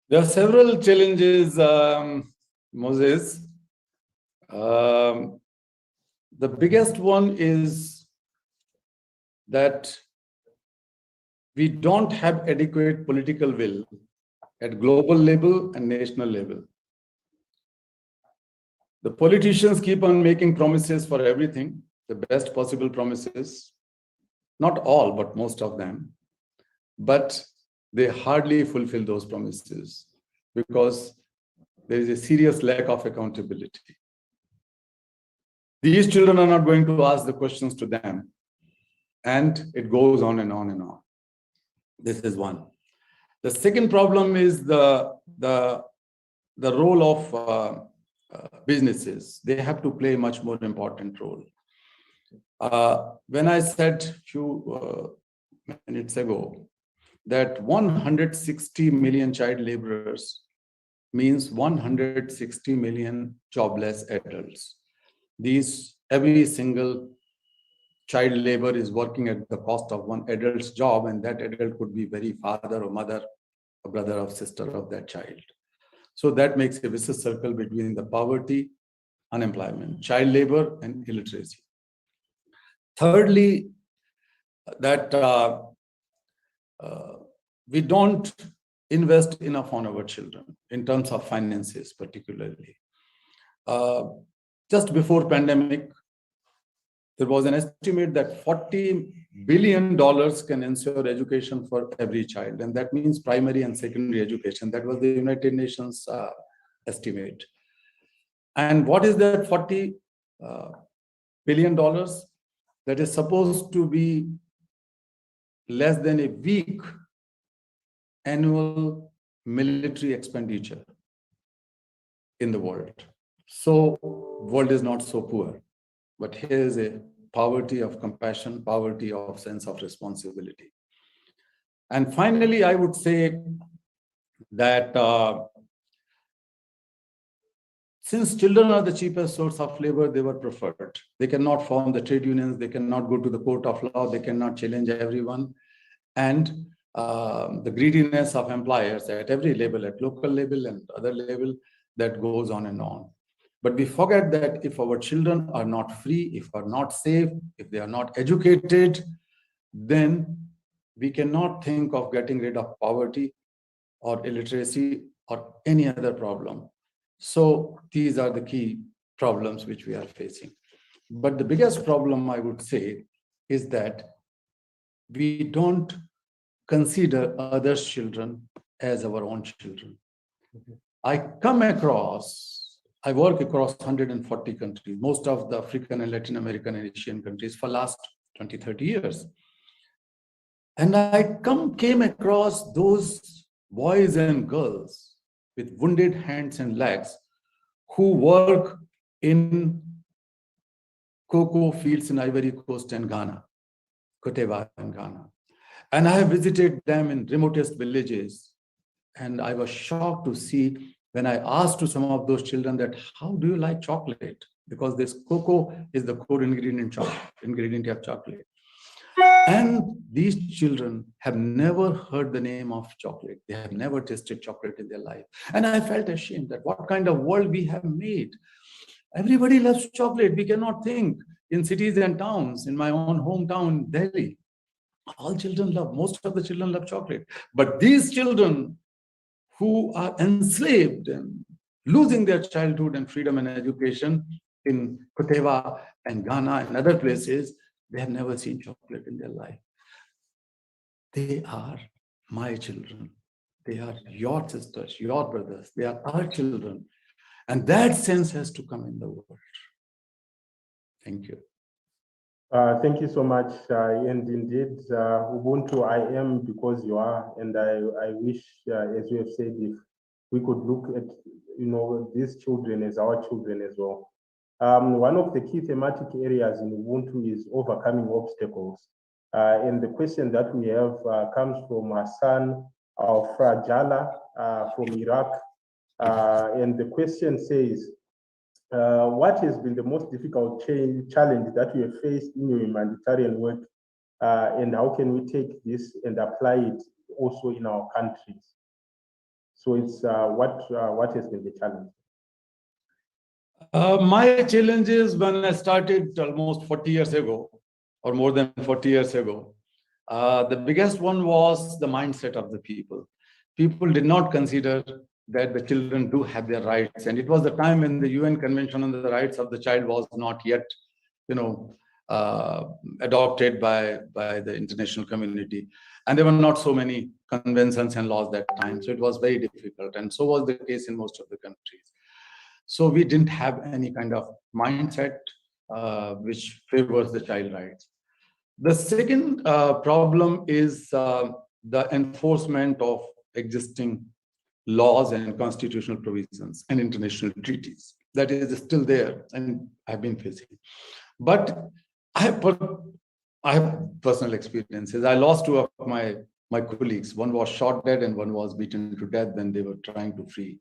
There are several challenges, Moses. The biggest one is that we don't have adequate political will at global level and national level. The politicians keep on making promises for everything, the best possible promises. Not all, but most of them. But they hardly fulfill those promises because there is a serious lack of accountability. These children are not going to ask the questions to them. And it goes on and on and on. This is one. The second problem is the role of businesses, they have to play a much more important role. When I said a few minutes ago that 160 million child laborers means 160 million jobless adults. Every single child labor is working at the cost of one adult's job, and that adult could be very father or mother, or brother or sister of that child. So that makes a vicious circle between the poverty, unemployment, child labor, and illiteracy. Thirdly, that we don't invest enough on our children in terms of finances, particularly. Just before pandemic, there was an estimate that $40 billion can ensure education for every child. And that means primary and secondary education. That was the United Nations estimate. And what is that $40 billion? That is supposed to be less than a week annual military expenditure in the world. So world is not so poor, but here is a poverty of compassion, poverty of sense of responsibility. And finally, I would say that since children are the cheapest source of labor, they were preferred. They cannot form the trade unions, they cannot go to the court of law, they cannot challenge everyone. And the greediness of employers at every level, at local level and other level, that goes on and on. But we forget that if our children are not free, if are not safe, if they are not educated, then we cannot think of getting rid of poverty or illiteracy or any other problem. So these are the key problems which we are facing. But the biggest problem, I would say, is that we don't consider others' children as our own children. I work across 140 countries, most of the African and Latin American and Asian countries for last 20, 30 years. And I came across those boys and girls with wounded hands and legs who work in cocoa fields in Ivory Coast and Ghana, Cote d'Ivoire and Ghana. And I have visited them in remotest villages. And I was shocked to see when I asked to some of those children that, how do you like chocolate? Because this cocoa is the core ingredient of chocolate. And these children have never heard the name of chocolate. They have never tasted chocolate in their life. And I felt ashamed that what kind of world we have made. Everybody loves chocolate. We cannot think in cities and towns. In my own hometown, Delhi, most of the children love chocolate. But these children who are enslaved and losing their childhood and freedom and education in Cote d'Ivoire and Ghana and other places, they have never seen chocolate in their life. They are my children. They are your sisters, your brothers. They are our children. And that sense has to come in the world. Thank you. Thank you so much. And indeed, Ubuntu, I am because you are. And I wish, as you have said, if we could look at, these children as our children as well. One of the key thematic areas in Ubuntu is overcoming obstacles. And the question that we have comes from Hassan of Jala from Iraq. And the question says, what has been the most difficult challenge that you have faced in your humanitarian work, and how can we take this and apply it also in our countries? So it's what has been the challenge? My challenges when I started almost 40 years ago, or more than 40 years ago, the biggest one was the mindset of the people. People did not consider that the children do have their rights. And it was the time when the UN Convention on the Rights of the Child was not yet, adopted by the international community. And there were not so many conventions and laws that time. So it was very difficult. And so was the case in most of the countries. So we didn't have any kind of mindset which favors the child rights. The second problem is the enforcement of existing laws and constitutional provisions and international treaties. that is still there, and I've been facing. But I have personal experiences. I lost two of my colleagues. One was shot dead and one was beaten to death when they were trying to free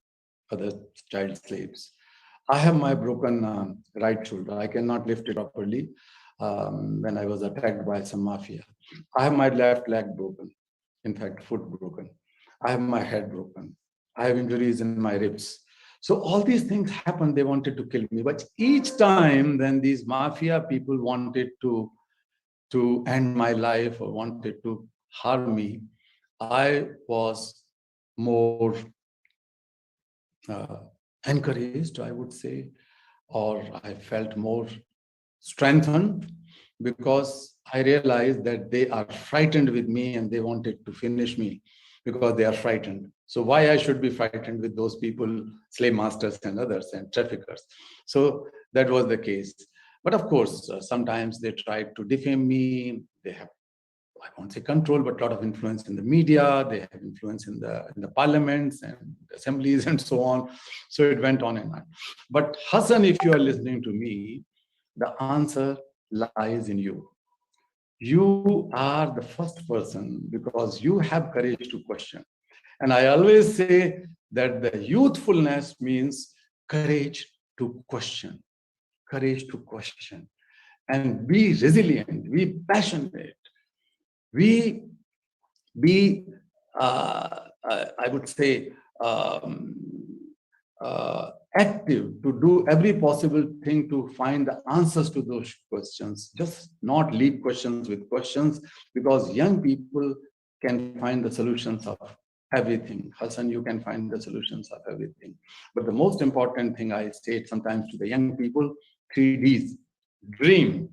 other child slaves. I have my broken right shoulder. I cannot lift it properly when I was attacked by some mafia. I have my left leg broken, in fact, foot broken. I have my head broken. I have injuries in my ribs. So all these things happened. They wanted to kill me. But each time when these mafia people wanted to end my life or wanted to harm me, I was more encouraged, I would say, or I felt more strengthened, because I realized that they are frightened with me and they wanted to finish me because they are frightened. So why I should be frightened with those people, slave masters and others and traffickers? So that was the case. But of course, sometimes they tried to defame me. They have, I won't say control, but a lot of influence in the media. They have influence in the parliaments and assemblies and so on. So it went on and on. But Hassan, if you are listening to me, the answer lies in you. You are the first person because you have courage to question. And I always say that the youthfulness means courage to question, and be resilient, be passionate, be I would say, active to do every possible thing to find the answers to those questions. Just not leave questions with questions, because young people can find the solutions of everything. Hassan, you can find the solutions of everything. But the most important thing I state sometimes to the young people, 3 Ds. Dream.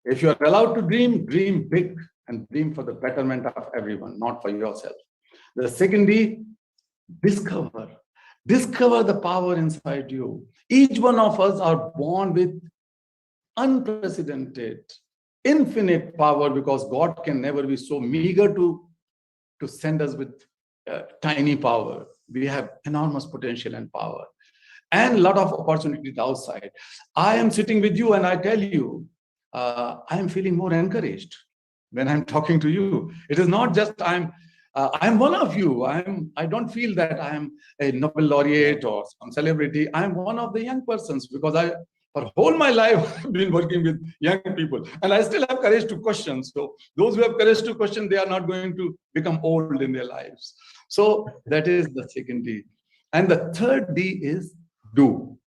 If you are allowed to dream, dream big and dream for the betterment of everyone, not for yourself. The second D, discover. Discover the power inside you. Each one of us are born with unprecedented, infinite power, because God can never be so meager to send us with tiny power. We have enormous potential and power and a lot of opportunities outside. I am sitting with you and I tell you, I am feeling more encouraged when I'm talking to you. It is not just I'm one of you. I don't feel that I am a Nobel laureate or some celebrity. I'm one of the young persons, because for whole my life I've been working with young people, and I still have courage to question. So those who have courage to question, they are not going to become old in their lives. So that is the second D. And the third D is do.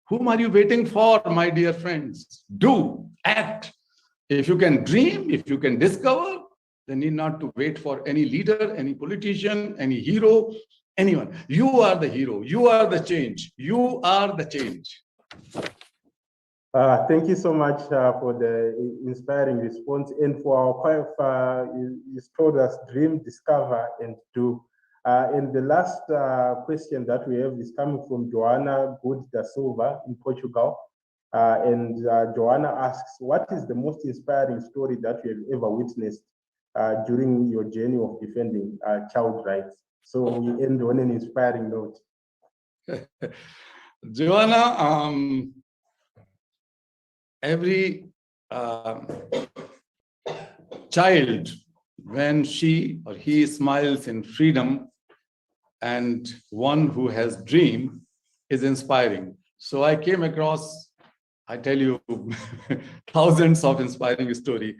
Whom are you waiting for, my dear friends? Do, act. If you can dream, if you can discover, then need not to wait for any leader, any politician, any hero, anyone. You are the hero. You are the change. You are the change. Thank you so much for the inspiring response, and for our wife, you told us dream, discover, and do. And the last question that we have is coming from Joanna Good da Silva in Portugal. And Joanna asks, what is the most inspiring story that you have ever witnessed during your journey of defending child rights? So we end on an inspiring note. Joanna, every child, when she or he smiles in freedom, and one who has dream, is inspiring. So I came across, I tell you, thousands of inspiring stories.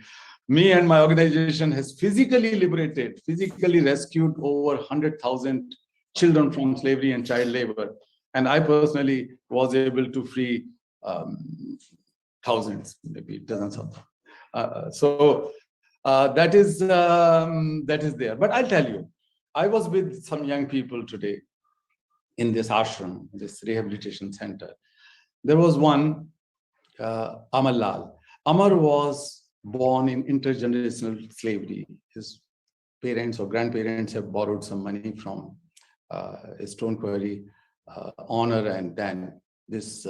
Me and my organization has physically liberated, physically rescued over 100,000 children from slavery and child labor. And I personally was able to free thousands, maybe dozens of them. So that is there. But I'll tell you, I was with some young people today in this ashram, this rehabilitation center. There was one, Amar Lal. Amar was born in intergenerational slavery. His parents or grandparents have borrowed some money from a stone quarry owner, and then this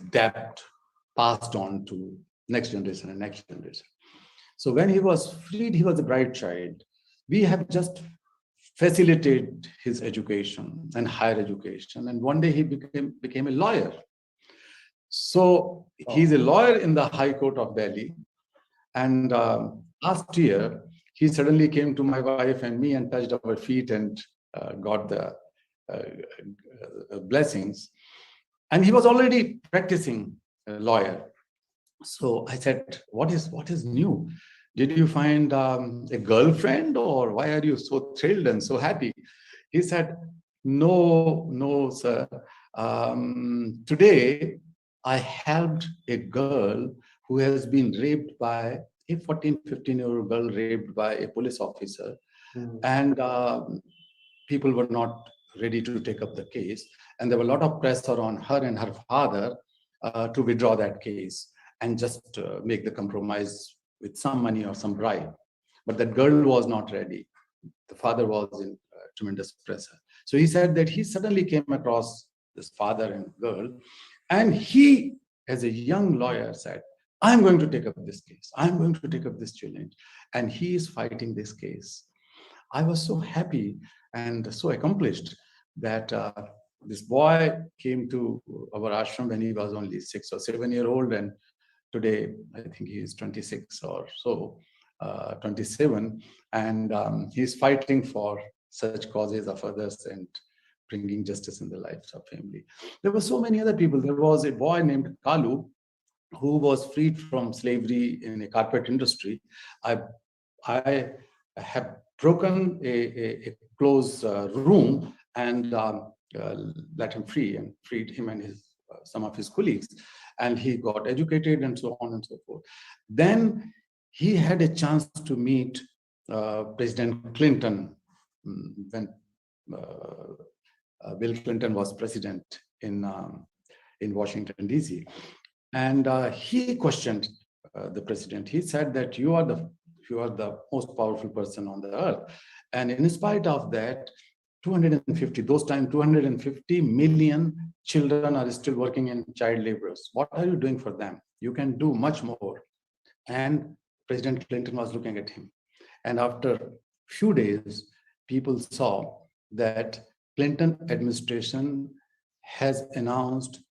debt passed on to next generation and next generation. So when he was freed, he was a bright child. We have just facilitate his education and higher education. And one day he became a lawyer. So he's a lawyer in the High Court of Delhi. And last year, he suddenly came to my wife and me and touched our feet and got the blessings. And he was already practicing a lawyer. So I said, what is new? Did you find a girlfriend, or why are you so thrilled and so happy? He said, no, sir. Today, I helped a girl who has been raped by a 14, 15-year-old girl raped by a police officer. And people were not ready to take up the case. And there were a lot of pressure on her and her father to withdraw that case and just make the compromise with some money or some bribe. But that girl was not ready. The father was in tremendous pressure. So he said that he suddenly came across this father and girl, and he, as a young lawyer, said, I'm going to take up this case. I'm going to take up this challenge. And he is fighting this case. I was so happy and so accomplished that this boy came to our ashram when he was only 6 or 7 years old, and today I think he is 26 or so, 27, and he's fighting for such causes of others and bringing justice in the lives of family. There were so many other people. There was a boy named Kalu who was freed from slavery in a carpet industry. I have broken a closed room and let him free and freed him and some of his colleagues. And he got educated and so on and so forth. Then he had a chance to meet President Clinton when Bill Clinton was president in Washington, D.C. And he questioned the president. He said that you are the most powerful person on the earth. And in spite of that, 250 million children are still working in child laborers. What are you doing for them? You can do much more. And President Clinton was looking at him. And after a few days, people saw that Clinton administration has announced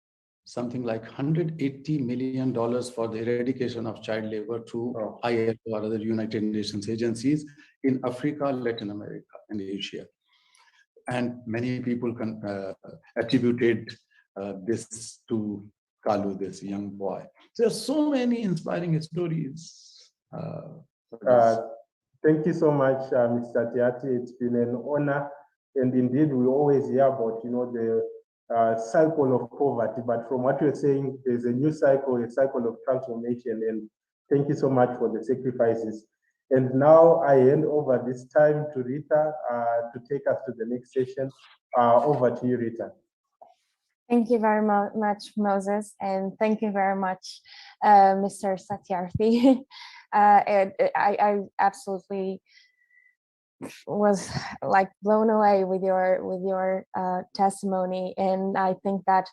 something like $180 million for the eradication of child labor through ILO or other United Nations agencies in Africa, Latin America, and Asia. And many people attributed this to Kalu, this young boy. So there are so many inspiring stories. Thank you so much, Mr. Tiati. It's been an honor. And indeed, we always hear about, the cycle of poverty. But from what you're saying, there's a new cycle, a cycle of transformation. And thank you so much for the sacrifices. And now I hand over this time to Rita to take us to the next session. Over to you, Rita. Thank you very much, Moses, and thank you very much, Mr. Satyarthi. And I absolutely was like blown away with your testimony, and I think that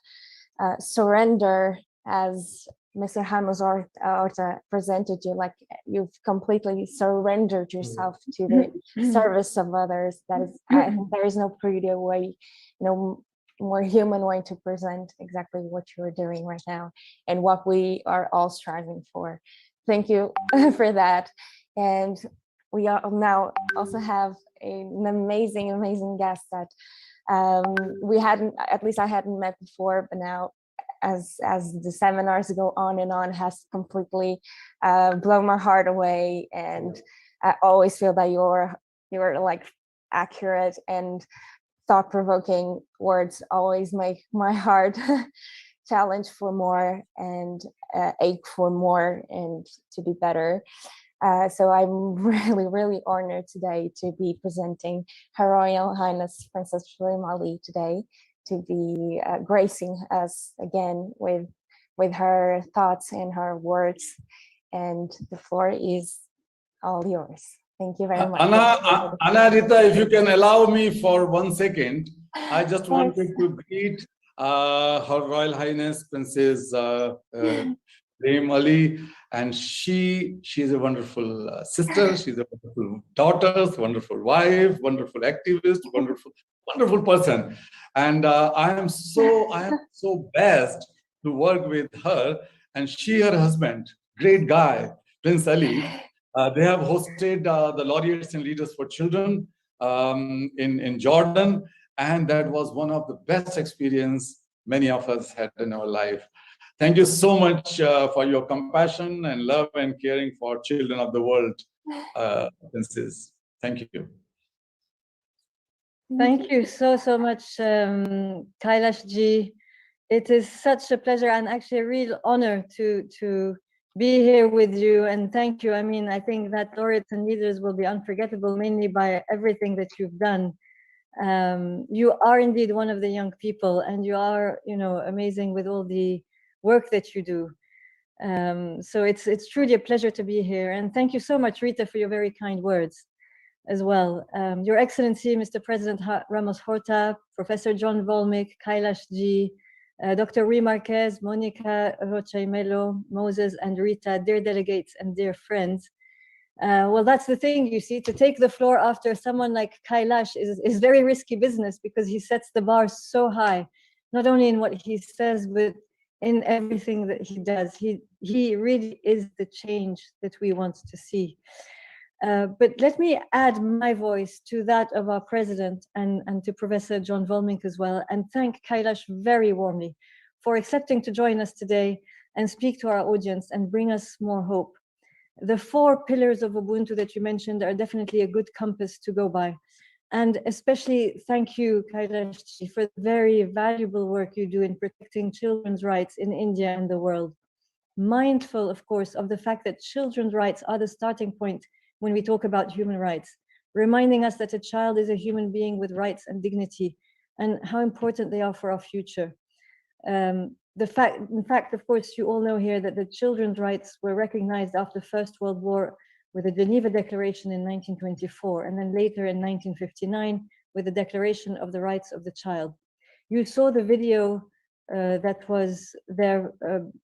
surrender, as Mr. Hamos Orta presented you, like you've completely surrendered yourself to the service of others. That is, I think there is no prettier way, more human way to present exactly what you're doing right now and what we are all striving for. Thank you for that. And we are now also have an amazing guest that we hadn't, at least I hadn't met before, but now as the seminars go on and on, has completely blown my heart away. And I always feel that your like accurate and thought-provoking words always make my heart challenge for more and ache for more and to be better. So I'm really honored today to be presenting Her Royal Highness Princess Shrimali today, to be gracing us again with her thoughts and her words. And the floor is all yours. Thank you very much. Anna Rita, if you can allow me for 1 second, I just wanted to greet Her Royal Highness Princess Reem Ali, and she's a wonderful sister. She's a wonderful daughter, wonderful wife, wonderful activist, wonderful person. And I am so blessed to work with her. And her husband, great guy, Prince Ali. They have hosted the Laureates and Leaders for Children in Jordan, and that was one of the best experience many of us had in our life. Thank you so much for your compassion and love and caring for children of the world, Princess. Thank you. Thank you so much, Kailash ji. It is such a pleasure and actually a real honor to be here with you, and thank you. I mean, I think that Laureates and Leaders will be unforgettable mainly by everything that you've done. You are indeed one of the young people, and you are, amazing with all the work that you do. So it's truly a pleasure to be here, and thank you so much, Rita, for your very kind words as well. Your Excellency, Mr. President Ramos Horta, Professor John Volmick, Kailash ji, Dr. Rui Marquez, Monica Rocha-Melo, Moses, and Rita, dear delegates and dear friends. Well, that's the thing, you see, to take the floor after someone like Kailash is very risky business, because he sets the bar so high, not only in what he says, but in everything that he does. He really is the change that we want to see. But let me add my voice to that of our president and to Professor John Volmink as well, and thank Kailash very warmly for accepting to join us today and speak to our audience and bring us more hope. The 4 pillars of Ubuntu that you mentioned are definitely a good compass to go by. And especially thank you, Kailash, for the very valuable work you do in protecting children's rights in India and the world. Mindful, of course, of the fact that children's rights are the starting point when we talk about human rights, reminding us that a child is a human being with rights and dignity, and how important they are for our future. In fact, of course, you all know here that the children's rights were recognized after the First World War with the Geneva Declaration in 1924, and then later in 1959 with the Declaration of the Rights of the Child. You saw the video that was there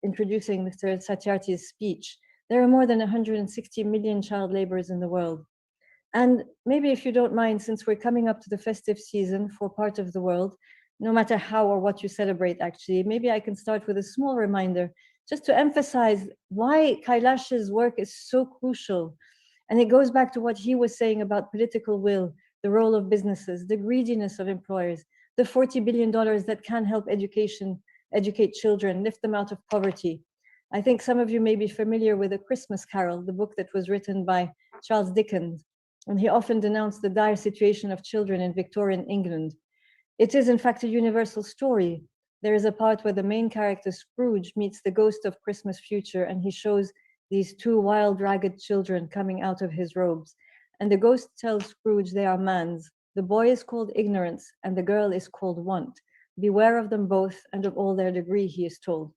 introducing Mr. Satyarthi's speech. There are more than 160 million child laborers in the world. And maybe if you don't mind, since we're coming up to the festive season for part of the world, no matter how or what you celebrate, actually, maybe I can start with a small reminder just to emphasize why Kailash's work is so crucial. And it goes back to what he was saying about political will, the role of businesses, the greediness of employers, the $40 billion that can help educate children, lift them out of poverty. I think some of you may be familiar with A Christmas Carol, the book that was written by Charles Dickens, and he often denounced the dire situation of children in Victorian England. It is in fact a universal story. There is a part where the main character Scrooge meets the ghost of Christmas future, and he shows these 2 wild, ragged children coming out of his robes. And the ghost tells Scrooge they are man's. The boy is called Ignorance, and the girl is called Want. Beware of them both and of all their degree, he is told.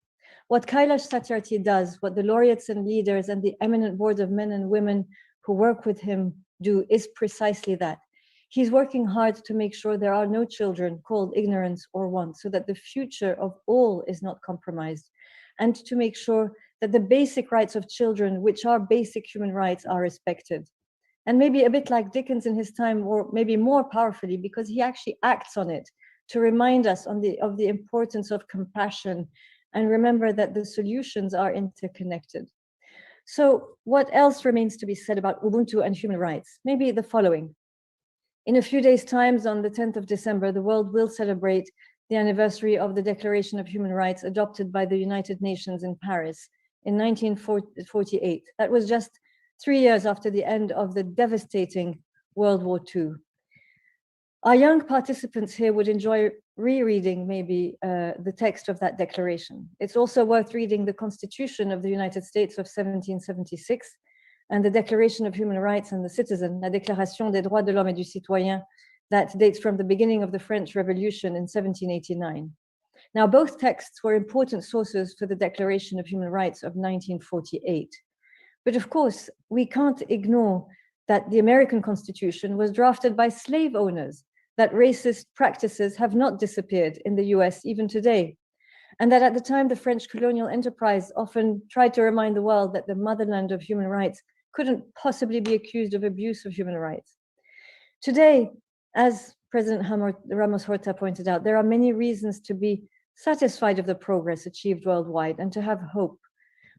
What Kailash Satyarthi does, what the laureates and leaders and the eminent board of men and women who work with him do, is precisely that. He's working hard to make sure there are no children called ignorance or want, so that the future of all is not compromised, and to make sure that the basic rights of children, which are basic human rights, are respected. And maybe a bit like Dickens in his time, or maybe more powerfully, because he actually acts on it to remind us of the importance of compassion and remember that the solutions are interconnected. So what else remains to be said about Ubuntu and human rights? Maybe the following. In a few days' time, on the 10th of December, the world will celebrate the anniversary of the Declaration of Human Rights adopted by the United Nations in Paris in 1948. That was just 3 years after the end of the devastating World War II. Our young participants here would enjoy rereading maybe the text of that declaration. It's also worth reading the Constitution of the United States of 1776 and the Declaration of Human Rights and the Citizen, la Déclaration des droits de l'homme et du citoyen, that dates from the beginning of the French Revolution in 1789. Now, both texts were important sources for the Declaration of Human Rights of 1948. But of course, we can't ignore that the American Constitution was drafted by slave owners, that racist practices have not disappeared in the US even today. and that at the time the French colonial enterprise often tried to remind the world that the motherland of human rights couldn't possibly be accused of abuse of human rights. Today, as President Ramos Horta pointed out, there are many reasons to be satisfied of the progress achieved worldwide and to have hope.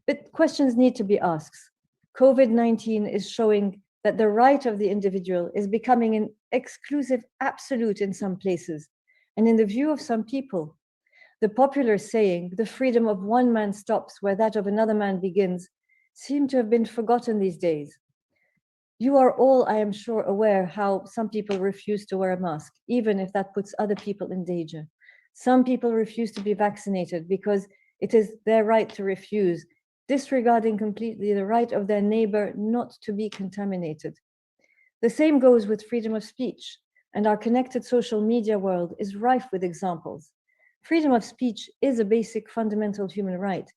But questions need to be asked. COVID-19 is showing that the right of the individual is becoming an exclusive absolute in some places. And in the view of some people, the popular saying, the freedom of one man stops where that of another man begins, seem to have been forgotten these days. You are all, I am sure, aware how some people refuse to wear a mask, even if that puts other people in danger. Some people refuse to be vaccinated because it is their right to refuse, disregarding completely the right of their neighbor not to be contaminated. The same goes with freedom of speech, and our connected social media world is rife with examples. Freedom of speech is a basic fundamental human right,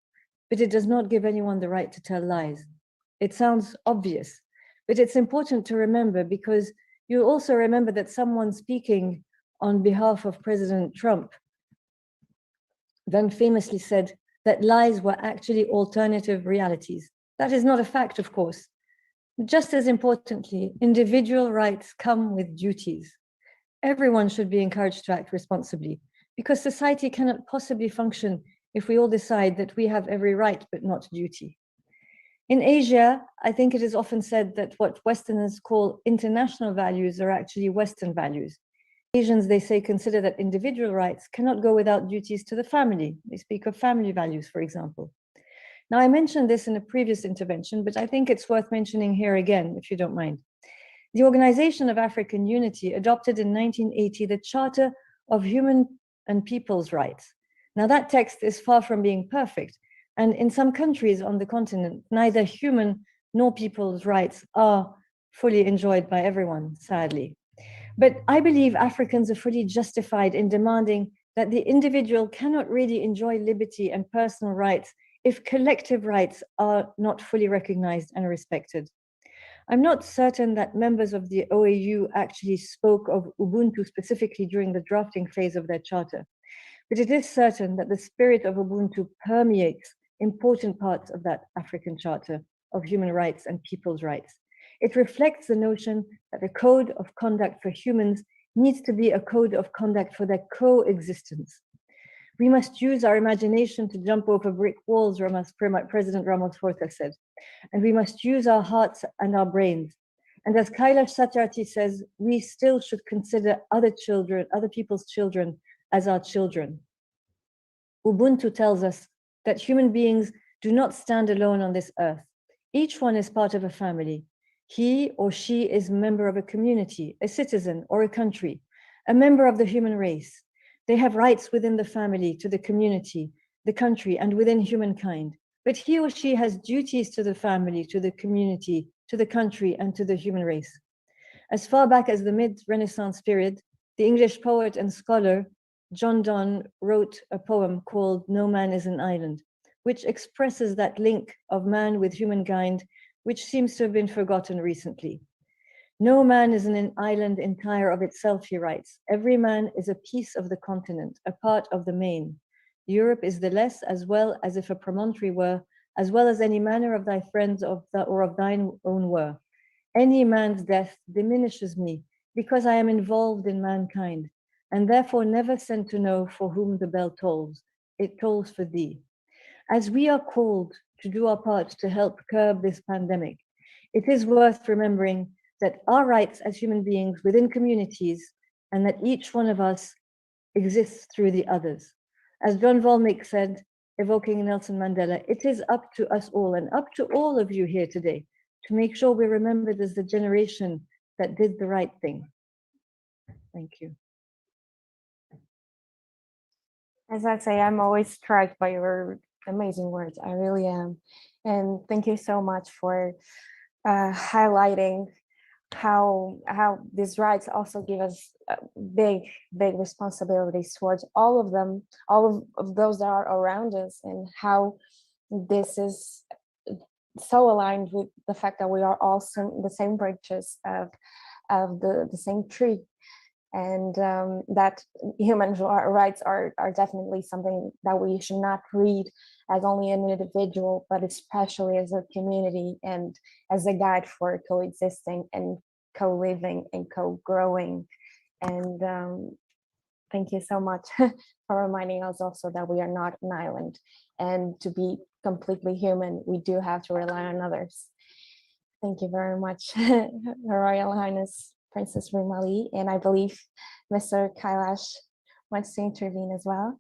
but it does not give anyone the right to tell lies. It sounds obvious, but it's important to remember because you'll also remember that someone speaking on behalf of President Trump then famously said that lies were actually alternative realities. That is not a fact, of course. Just as importantly, individual rights come with duties. Everyone should be encouraged to act responsibly because society cannot possibly function if we all decide that we have every right but not duty. In Asia, I think it is often said that what Westerners call international values are actually Western values. Asians, they say, consider that individual rights cannot go without duties to the family. They speak of family values, for example. Now, I mentioned this in a previous intervention, but I think it's worth mentioning here again, if you don't mind. The Organization of African Unity adopted in 1980 the Charter of Human and People's Rights. Now, that text is far from being perfect, and in some countries on the continent, neither human nor people's rights are fully enjoyed by everyone, sadly. But I believe Africans are fully justified in demanding that the individual cannot really enjoy liberty and personal rights if collective rights are not fully recognized and respected. I'm not certain that members of the OAU actually spoke of Ubuntu specifically during the drafting phase of their charter, but it is certain that the spirit of Ubuntu permeates important parts of that African Charter of Human Rights and People's Rights. It reflects the notion that a code of conduct for humans needs to be a code of conduct for their coexistence. We must use our imagination to jump over brick walls, President Ramos Horta said, and we must use our hearts and our brains. And as Kailash Satyarthi says, we still should consider other people's children as our children. Ubuntu tells us that human beings do not stand alone on this earth. Each one is part of a family. He or she is a member of a community, a citizen, or a country, a member of the human race. They have rights within the family, to the community, the country, and within humankind. But he or she has duties to the family, to the community, to the country, and to the human race. As far back as the mid-Renaissance period, the English poet and scholar John Donne wrote a poem called No Man is an Island, which expresses that link of man with humankind, which seems to have been forgotten recently. No man is an island entire of itself, he writes. Every man is a piece of the continent, a part of the main. Europe is the less, as well as if a promontory were, as well as any manner of thy friends or of thine own were. Any man's death diminishes me, because I am involved in mankind, and therefore never sent to know for whom the bell tolls. It tolls for thee. As we are called to do our part to help curb this pandemic, it is worth remembering that our rights as human beings within communities, and that each one of us exists through the others. As John Volmick said, evoking Nelson Mandela, it is up to us all and up to all of you here today to make sure we're remembered as the generation that did the right thing. Thank you. As I say, I'm always struck by your amazing words. I really am. And thank you so much for highlighting how these rights also give us big responsibilities towards all of them, all of those that are around us, and how this is so aligned with the fact that we are all the same branches of the same tree. and that human rights are definitely something that we should not read as only an individual, but especially as a community and as a guide for coexisting and co-living and co-growing. And thank you so much for reminding us also that we are not an island, and to be completely human, we do have to rely on others. Thank you very much, Her Royal Highness Princess Rumali, and I believe Mr. Kailash wants to intervene as well.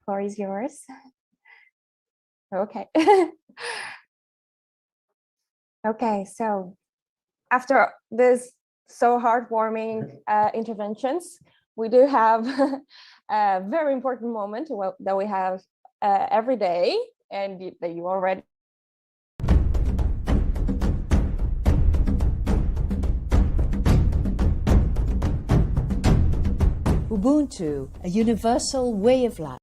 Floor is yours. Okay. Okay, so after this so heartwarming interventions, we do have a very important moment that we have every day, and that you already Ubuntu, a universal way of life.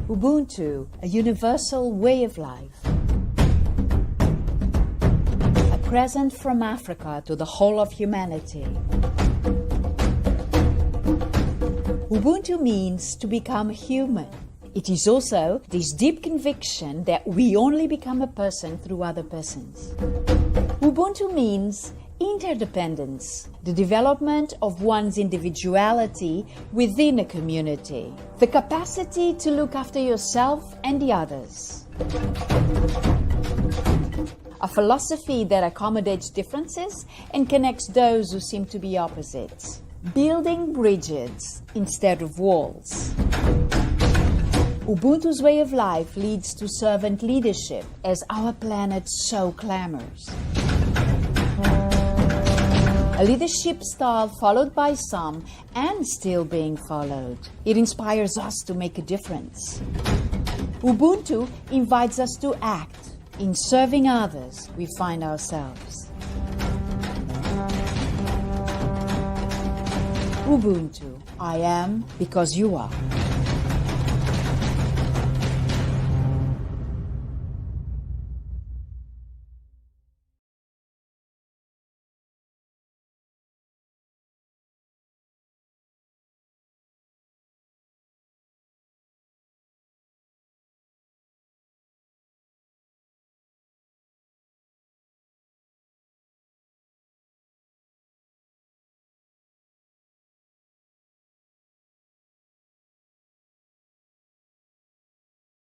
Ubuntu, a universal way of life. A present from Africa to the whole of humanity. Ubuntu means to become human. It is also this deep conviction that we only become a person through other persons. Ubuntu means interdependence, the development of one's individuality within a community, the capacity to look after yourself and the others. A philosophy that accommodates differences and connects those who seem to be opposites, building bridges instead of walls. Ubuntu's way of life leads to servant leadership as our planet so clamors. A leadership style followed by some and still being followed. It inspires us to make a difference. Ubuntu invites us to act. In serving others, we find ourselves. Ubuntu, I am because you are.